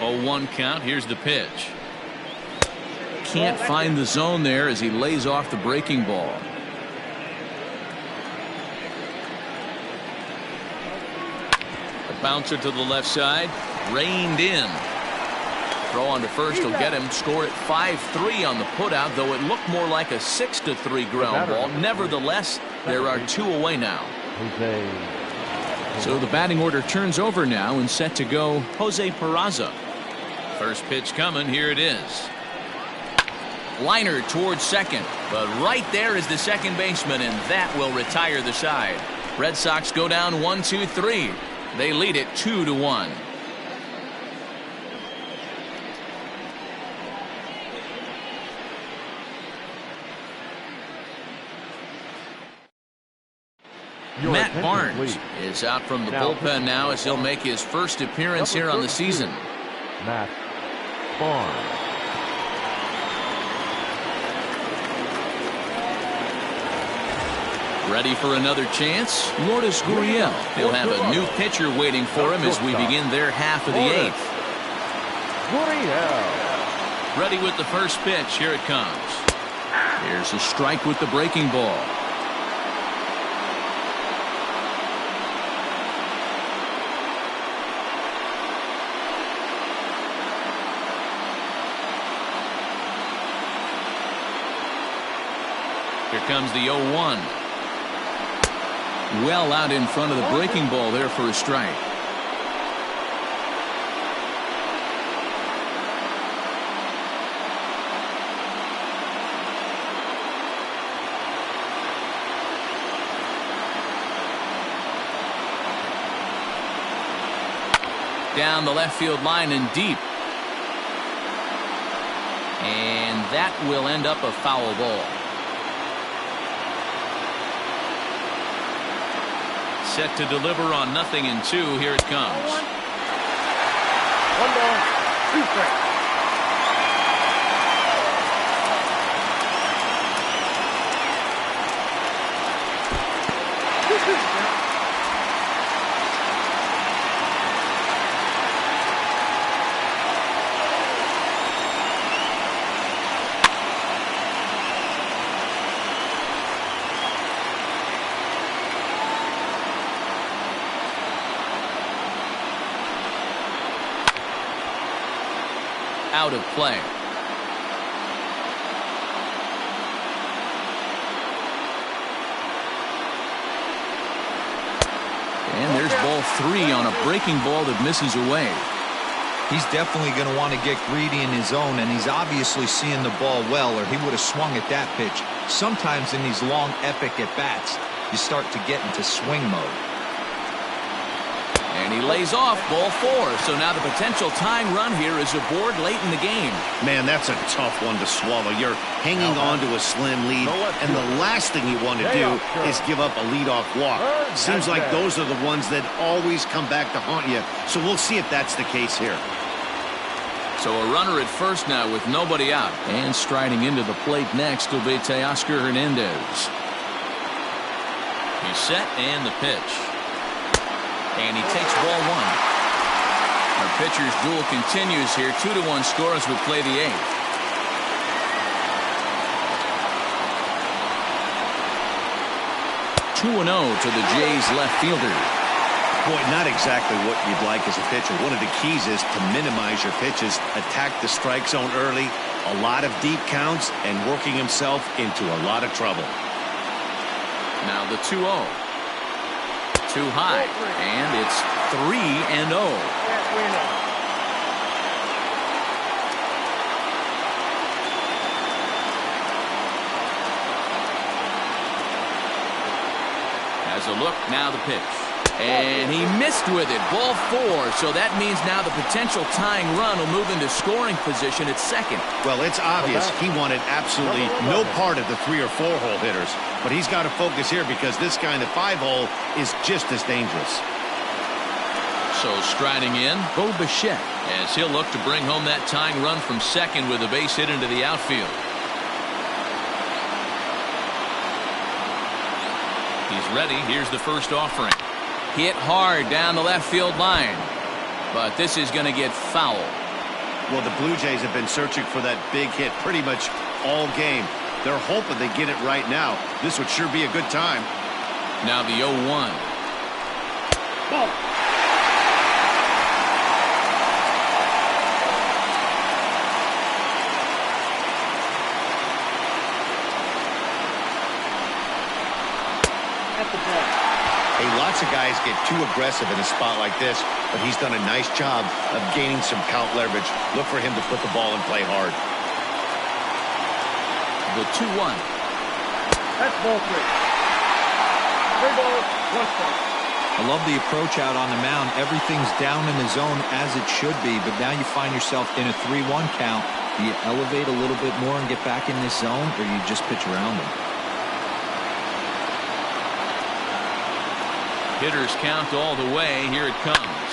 Oh, 1 count. Here's the pitch. Can't find the zone there as he lays off the breaking ball. The bouncer to the left side. Reined in. Throw on to first will get him. Score at 5-3 on the putout, though it looked more like a 6-3 ground ball. Nevertheless, there are 2 away now. So the batting order turns over now and set to go Jose Peraza. First pitch coming. Here it is. Liner towards second, but right there is the second baseman, and that will retire the side. Red Sox go down 1-2-3. They lead it 2-1. Matt Barnes is out from the bullpen now as he'll make his first appearance here on the season. Matt Barnes. Ready for another chance? Lourdes Gurriel. He'll have a new pitcher waiting for him as we begin their half of the 8th. Ready with the first pitch. Here it comes. Here's a strike with the breaking ball. Here comes the 0-1. Well out in front of the breaking ball there for a strike. Down the left field line and deep. And that will end up a foul ball. Set to deliver on 0-2. Here it comes. 1 ball, 2 strikes. Out of play. And there's ball 3 on a breaking ball that misses away. He's definitely going to want to get greedy in his zone, and he's obviously seeing the ball well, or he would have swung at that pitch. Sometimes in these long, epic at-bats, you start to get into swing mode. And he lays off ball 4. So now the potential tying run here is aboard late in the game. Man, that's a tough one to swallow. You're hanging on to a slim lead, and the last thing you want to do is give up a leadoff walk. Seems like those are the ones that always come back to haunt you. So we'll see if that's the case here. So a runner at first now with nobody out. And striding into the plate next will be Teoscar Hernandez. He's set and the pitch. And he takes ball 1. Our pitcher's duel continues here. 2-1 score as we play the 8th. (2-0) to the Jays left fielder. Boy, not exactly what you'd like as a pitcher. One of the keys is to minimize your pitches, attack the strike zone early, a lot of deep counts, and working himself into a lot of trouble. Now the 2-0. Too high, and it's 3-0. Has a look, now the pitch. And he missed with it, ball 4. So that means now the potential tying run will move into scoring position at second. Well, it's obvious he wanted absolutely no part of the 3 or 4 hole hitters. But he's got to focus here because this guy in the 5 hole is just as dangerous. So striding in, Bo Bichette, as he'll look to bring home that tying run from second with a base hit into the outfield. He's ready. Here's the first offering. Hit hard down the left field line. But this is going to get foul. Well, the Blue Jays have been searching for that big hit pretty much all game. They're hoping they get it right now. This would sure be a good time. Now the 0-1. at the ball. Hey, lots of guys get too aggressive in a spot like this, but he's done a nice job of gaining some count leverage. Look for him to put the ball and play hard. The 2-1. That's ball 3. 3 balls, 1 strike. I love the approach out on the mound. Everything's down in the zone as it should be, but now you find yourself in a 3-1 count. Do you elevate a little bit more and get back in this zone, or you just pitch around them? Hitters count all the way. Here it comes.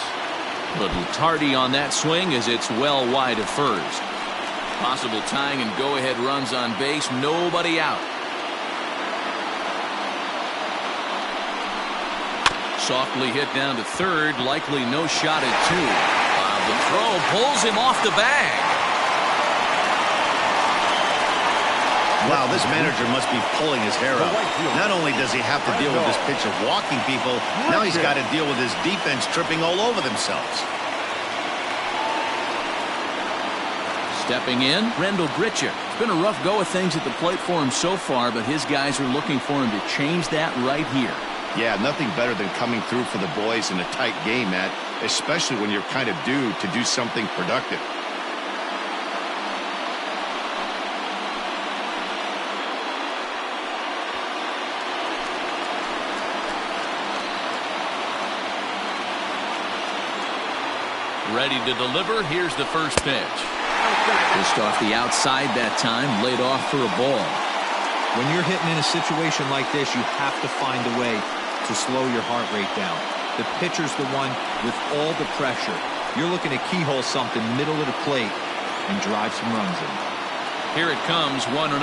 A little tardy on that swing as it's well wide of first. Possible tying and go-ahead runs on base. Nobody out. Softly hit down to third. Likely no shot at 2. The throw pulls him off the bag. Wow, this manager must be pulling his hair out. Not only does he have to deal with this pitcher walking people, now he's got to deal with his defense tripping all over themselves. Stepping in, Rendell Gritchick. It's been a rough go of things at the plate for him so far, but his guys are looking for him to change that right here. Yeah, nothing better than coming through for the boys in a tight game, Matt, especially when you're kind of due to do something productive. Ready to deliver. Here's the first pitch. Just off the outside that time, laid off for a ball. When you're hitting in a situation like this, you have to find a way to slow your heart rate down. The pitcher's the one with all the pressure. You're looking to keyhole something middle of the plate and drive some runs in. Here it comes, 1-0.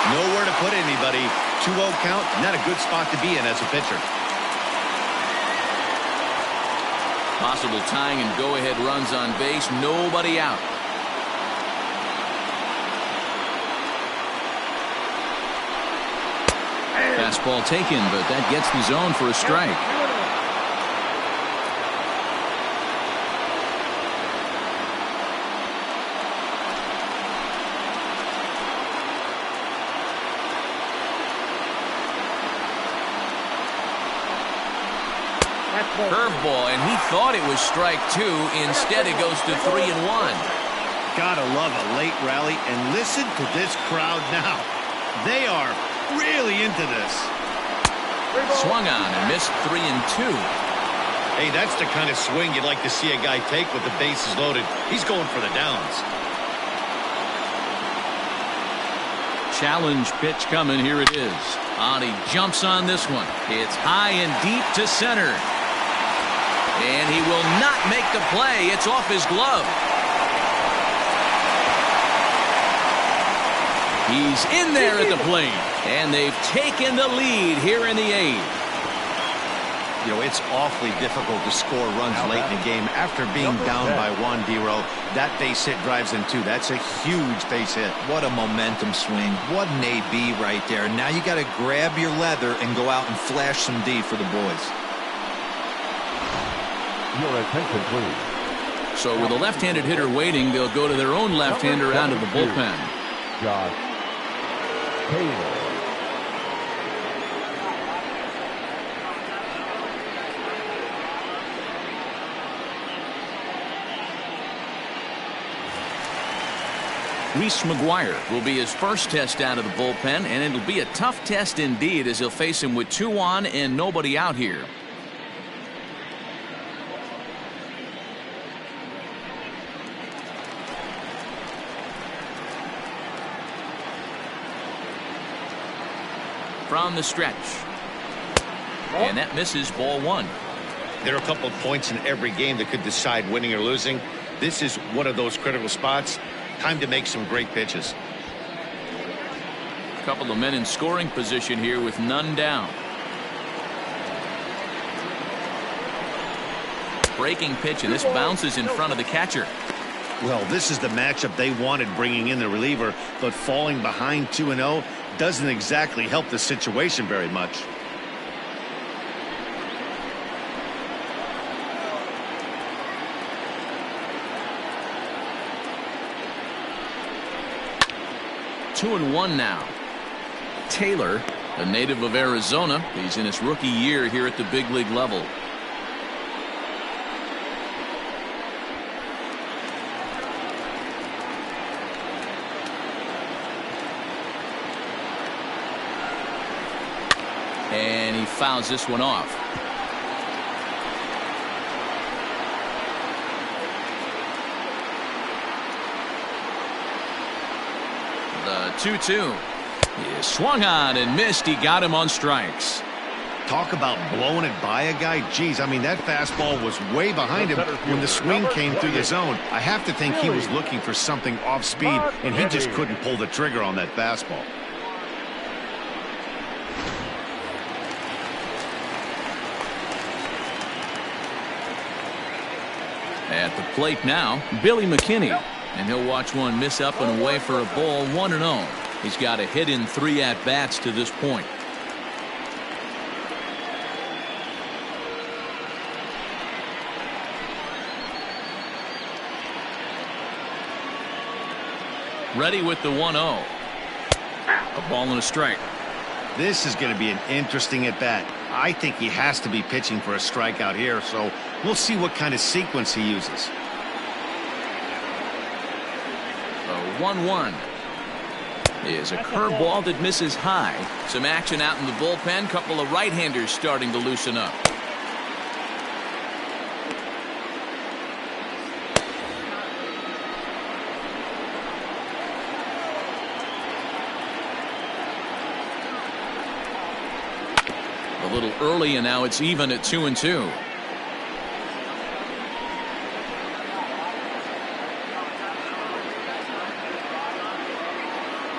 Nowhere to put anybody. 2-0 count, not a good spot to be in as a pitcher. Possible tying and go-ahead runs on base. Nobody out. Fastball taken, but that gets the zone for a strike. Curveball, and he thought it was strike 2. Instead, it goes to 3-1. Gotta love a late rally, and listen to this crowd now. They are really into this. Swung on and missed 3-2. Hey, that's the kind of swing you'd like to see a guy take with the bases loaded. He's going for the downs. Challenge pitch coming. Here it is. He jumps on this one. It's high and deep to center. And he will not make the play. It's off his glove. He's in there at the plate. And they've taken the lead here in the 8th. You know, it's awfully difficult to score runs late in the game after being down by 1, D-Row. That base hit drives in 2. That's a huge base hit. What a momentum swing. What an AB right there. Now you got to grab your leather and go out and flash some D for the boys. Your attention, please. So with a left-handed hitter waiting, they'll go to their own left-hander out of the bullpen. Josh Taylor. Reese McGuire will be his first test out of the bullpen, and it'll be a tough test indeed as he'll face him with 2 on and nobody out here. From the stretch. And that misses, ball 1. There are a couple of points in every game that could decide winning or losing. This is one of those critical spots. Time to make some great pitches. A couple of men in scoring position here with none down. Breaking pitch, and this bounces in front of the catcher. Well, this is the matchup they wanted, bringing in the reliever, but falling behind 2-0 doesn't exactly help the situation very much. Two and 1 now. Taylor, a native of Arizona. He's in his rookie year here at the big league level. And he fouls this one off. The 2-2. He swung on and missed. He got him on strikes. Talk about blowing it by a guy. Geez, I mean, that fastball was way behind him when the swing came through the zone. I have to think he was looking for something off speed, and he just couldn't pull the trigger on that fastball. At the plate now, Billy McKinney. And he'll watch one miss up and away for a ball, 1-0. He's got a hit in 3 at-bats to this point. Ready with the 1-0. A ball and a strike. This is going to be an interesting at-bat. I think he has to be pitching for a strikeout here, so we'll see what kind of sequence he uses. The 1-1 is a curveball that misses high. Some action out in the bullpen. Couple of right-handers starting to loosen up. A little early, and now it's even at 2-2.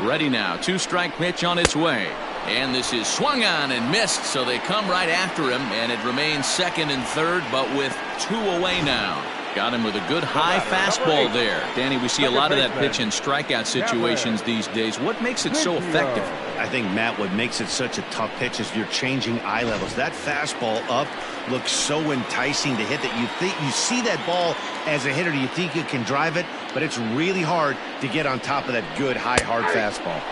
Ready now. 2-strike pitch on its way. And this is swung on and missed, so they come right after him, and it remains 2nd and 3rd, but with 2 away now. Got him with a good high fastball there. Danny, we see a lot of that pitch in strikeout situations these days. What makes it so effective? I think, Matt, what makes it such a tough pitch is you're changing eye levels. That fastball up looks so enticing to hit that you see that ball as a hitter. You think you can drive it, but it's really hard to get on top of that good high hard fastball.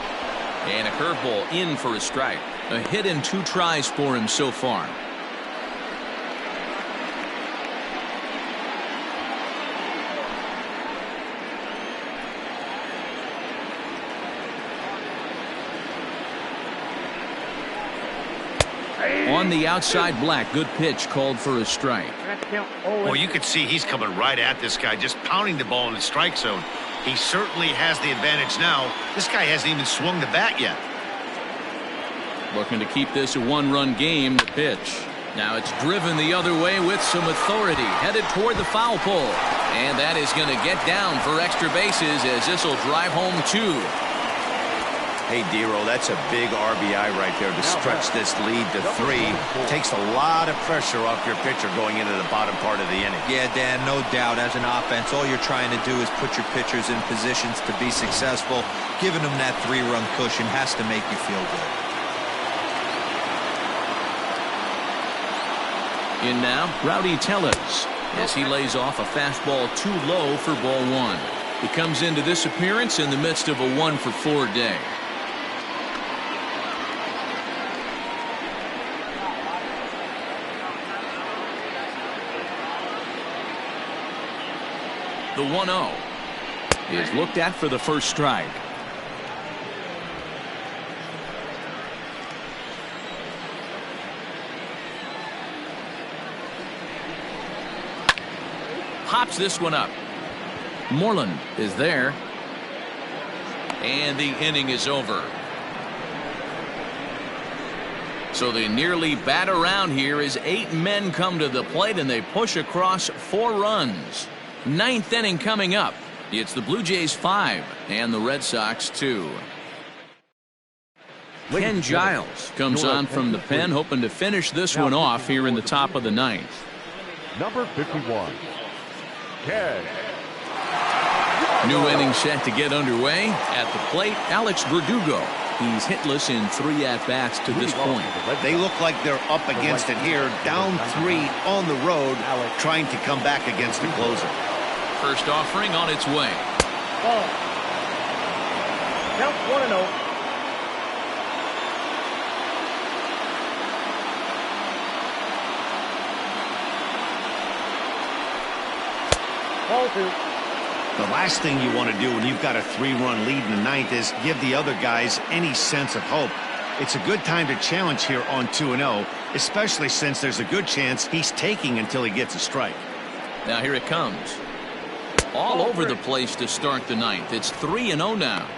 And a curveball in for a strike. A hit in 2 tries for him so far. On the outside, Black. Good pitch called for a strike. Well, you could see he's coming right at this guy, just pounding the ball in the strike zone. He certainly has the advantage now. This guy hasn't even swung the bat yet. Looking to keep this a 1-run game. The pitch. Now it's driven the other way with some authority. Headed toward the foul pole. And that is going to get down for extra bases as this will drive home 2. Hey, Dero, that's a big RBI right there to stretch this lead to 3. Takes a lot of pressure off your pitcher going into the bottom part of the inning. Yeah, Dan, no doubt. As an offense, all you're trying to do is put your pitchers in positions to be successful. Giving them that 3-run cushion has to make you feel good. In now, Rowdy Tellez, as he lays off a fastball too low for ball 1. He comes into this appearance in the midst of a 1-for-4 day. The 1-0 is looked at for the first strike. Pops this one up. Moreland is there. And the inning is over. So they nearly bat around here as 8 men come to the plate and they push across 4 runs. 9th inning coming up. It's the Blue Jays 5 and the Red Sox 2. Ken Giles comes on from the pen, hoping to finish this one off here in the top of the 9th. Number 51, Ken. New inning set to get underway. At the plate, Alex Verdugo. He's hitless in 3 at-bats to this point. They look like they're up against it here, down 3 on the road, trying to come back against the closer. First offering on its way. Ball. Count 1-0. Ball 2. The last thing you want to do when you've got a 3-run lead in the ninth is give the other guys any sense of hope. It's a good time to challenge here on 2-0, especially since there's a good chance he's taking until he gets a strike. Now here it comes. All over the place to start the ninth. It's 3-0 now.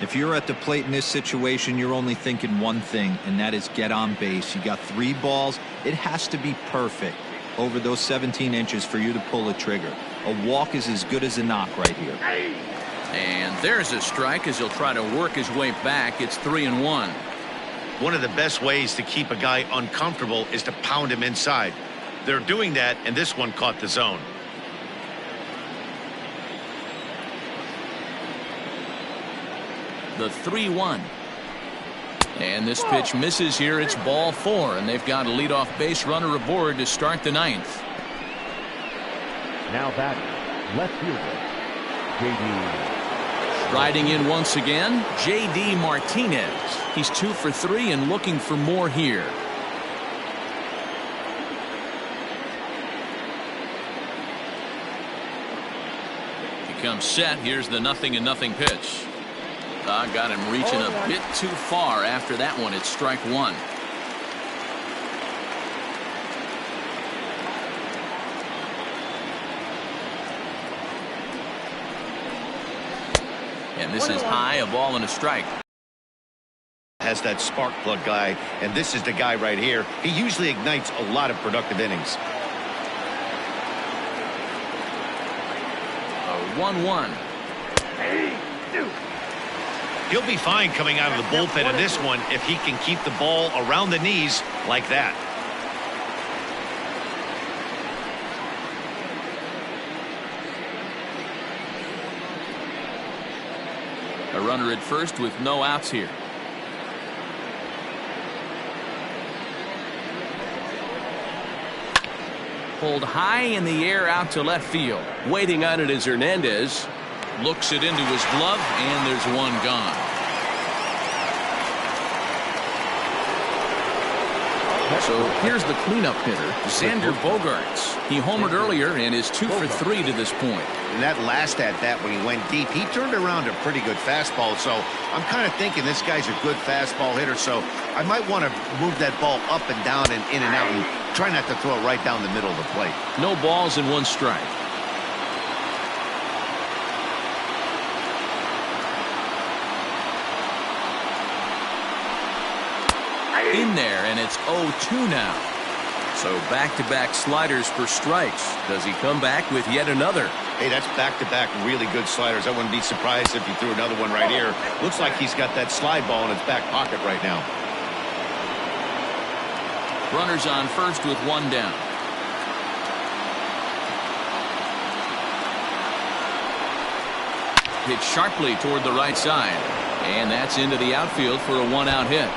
If you're at the plate in this situation, you're only thinking one thing, and that is get on base. You got 3 balls. It has to be perfect over those 17 inches for you to pull the trigger. A walk is as good as a knock right here. And there's a strike as he'll try to work his way back. It's 3-1. One of the best ways to keep a guy uncomfortable is to pound him inside. They're doing that, and this one caught the zone. The 3-1. And this pitch misses here. It's ball 4, and they've got a leadoff base runner aboard to start the ninth. Now batting, left fielder, J.D. Riding in once again, J.D. Martinez. He's 2 for 3 and looking for more here. He comes set. Here's the 0-0 pitch. Got him reaching a bit too far after that one. It's strike 1. And this is high, a ball and a strike. Has that spark plug guy, and this is the guy right here. He usually ignites a lot of productive innings. A 1-1. He'll be fine coming out of the bullpen in this one if he can keep the ball around the knees like that. A runner at first with no outs here. Pulled high in the air out to left field. Waiting on it is Hernandez. Looks it into his glove, and there's one gone. So here's the cleanup hitter, Xander Bogaerts. He homered earlier and is 2 for 3 to this point. And that last at-bat when he went deep, he turned around a pretty good fastball. So I'm kind of thinking this guy's a good fastball hitter. So I might want to move that ball up and down and in and out and try not to throw it right down the middle of the plate. No balls and 1 strike. In there, and it's 0-2 now. So back-to-back sliders for strikes. Does he come back with yet another? Hey, that's back-to-back really good sliders. I wouldn't be surprised if he threw another one right here. Looks like he's got that slide ball in his back pocket right now. Runners on first with 1 down. Hit sharply toward the right side. And that's into the outfield for a 1-out hit.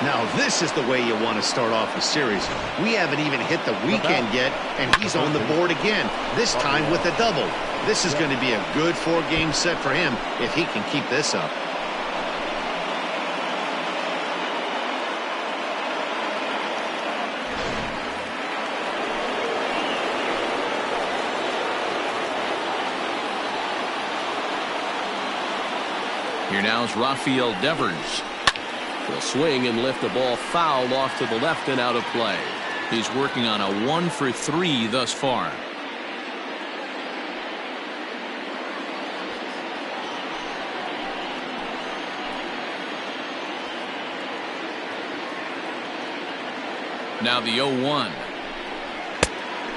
Now this is the way you want to start off a series. We haven't even hit the weekend yet, and he's on the board again, this time with a double. This is going to be a good 4-game set for him if he can keep this up. Here now is Rafael Devers. He'll swing and lift a ball foul off to the left and out of play. He's working on a 1 for 3 thus far. Now the 0-1.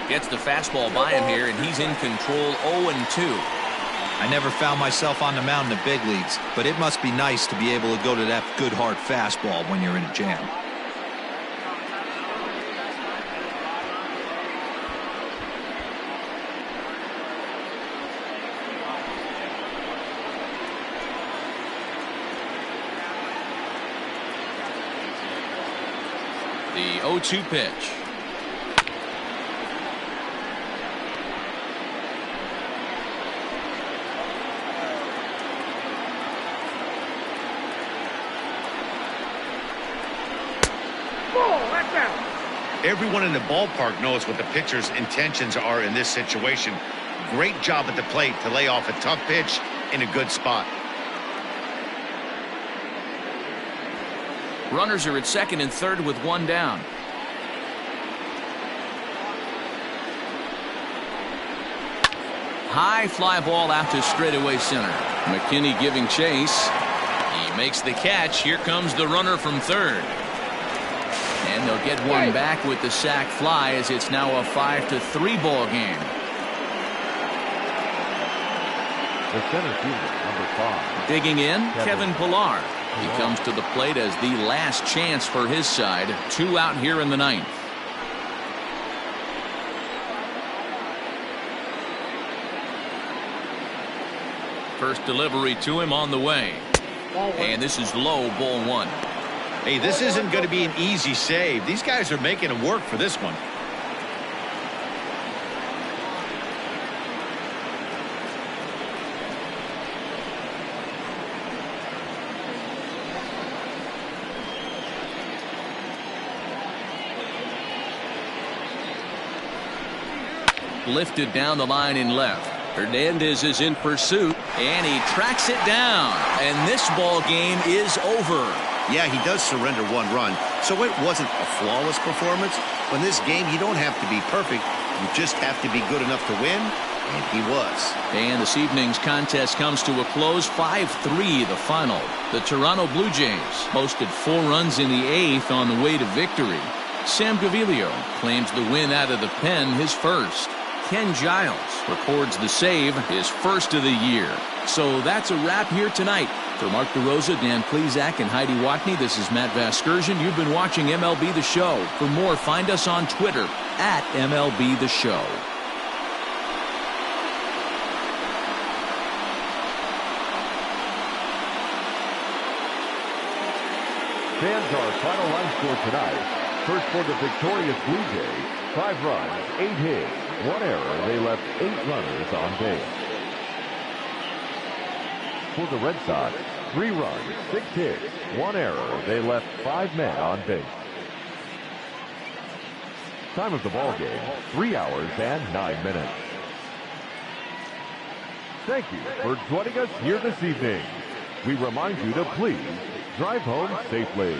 Gets the fastball by him here, and he's in control. 0-2. I never found myself on the mound in the big leagues, but it must be nice to be able to go to that good hard fastball when you're in a jam. The 0-2 pitch. Everyone in the ballpark knows what the pitcher's intentions are in this situation. Great job at the plate to lay off a tough pitch in a good spot. Runners are at second and third with one down. High fly ball out to straightaway center. McKinney giving chase. He makes the catch. Here comes the runner from third. And they'll get one back with the sac fly as it's now a 5-3 ball game. The center fielder, number 5. Digging in, Kevin Pillar. He comes to the plate as the last chance for his side. 2 out here in the ninth. First delivery to him on the way. And this is low, ball 1. Hey, this isn't going to be an easy save. These guys are making it work for this one. Lifted down the line in left. Hernandez is in pursuit, and he tracks it down. And this ball game is over. Yeah, he does surrender 1 run, so it wasn't a flawless performance. In this game, you don't have to be perfect. You just have to be good enough to win, and he was. And this evening's contest comes to a close, 5-3 the final. The Toronto Blue Jays posted 4 runs in the 8th on the way to victory. Sam Gaviglio claims the win out of the pen, his first. Ken Giles records the save, his first of the year. So that's a wrap here tonight. For Mark DeRosa, Dan Plesac, and Heidi Watney, this is Matt Vasgersian. You've been watching MLB The Show. For more, find us on Twitter at MLB The Show. Fans, our final line score tonight. First for the victorious Blue Jays, 5 runs, 8 hits, 1 error. They left 8 runners on base. For the Red Sox, 3 runs, 6 hits, 1 error. They left 5 men on base. Time of the ball game, 3 hours and 9 minutes. Thank you for joining us here this evening. We remind you to please drive home safely.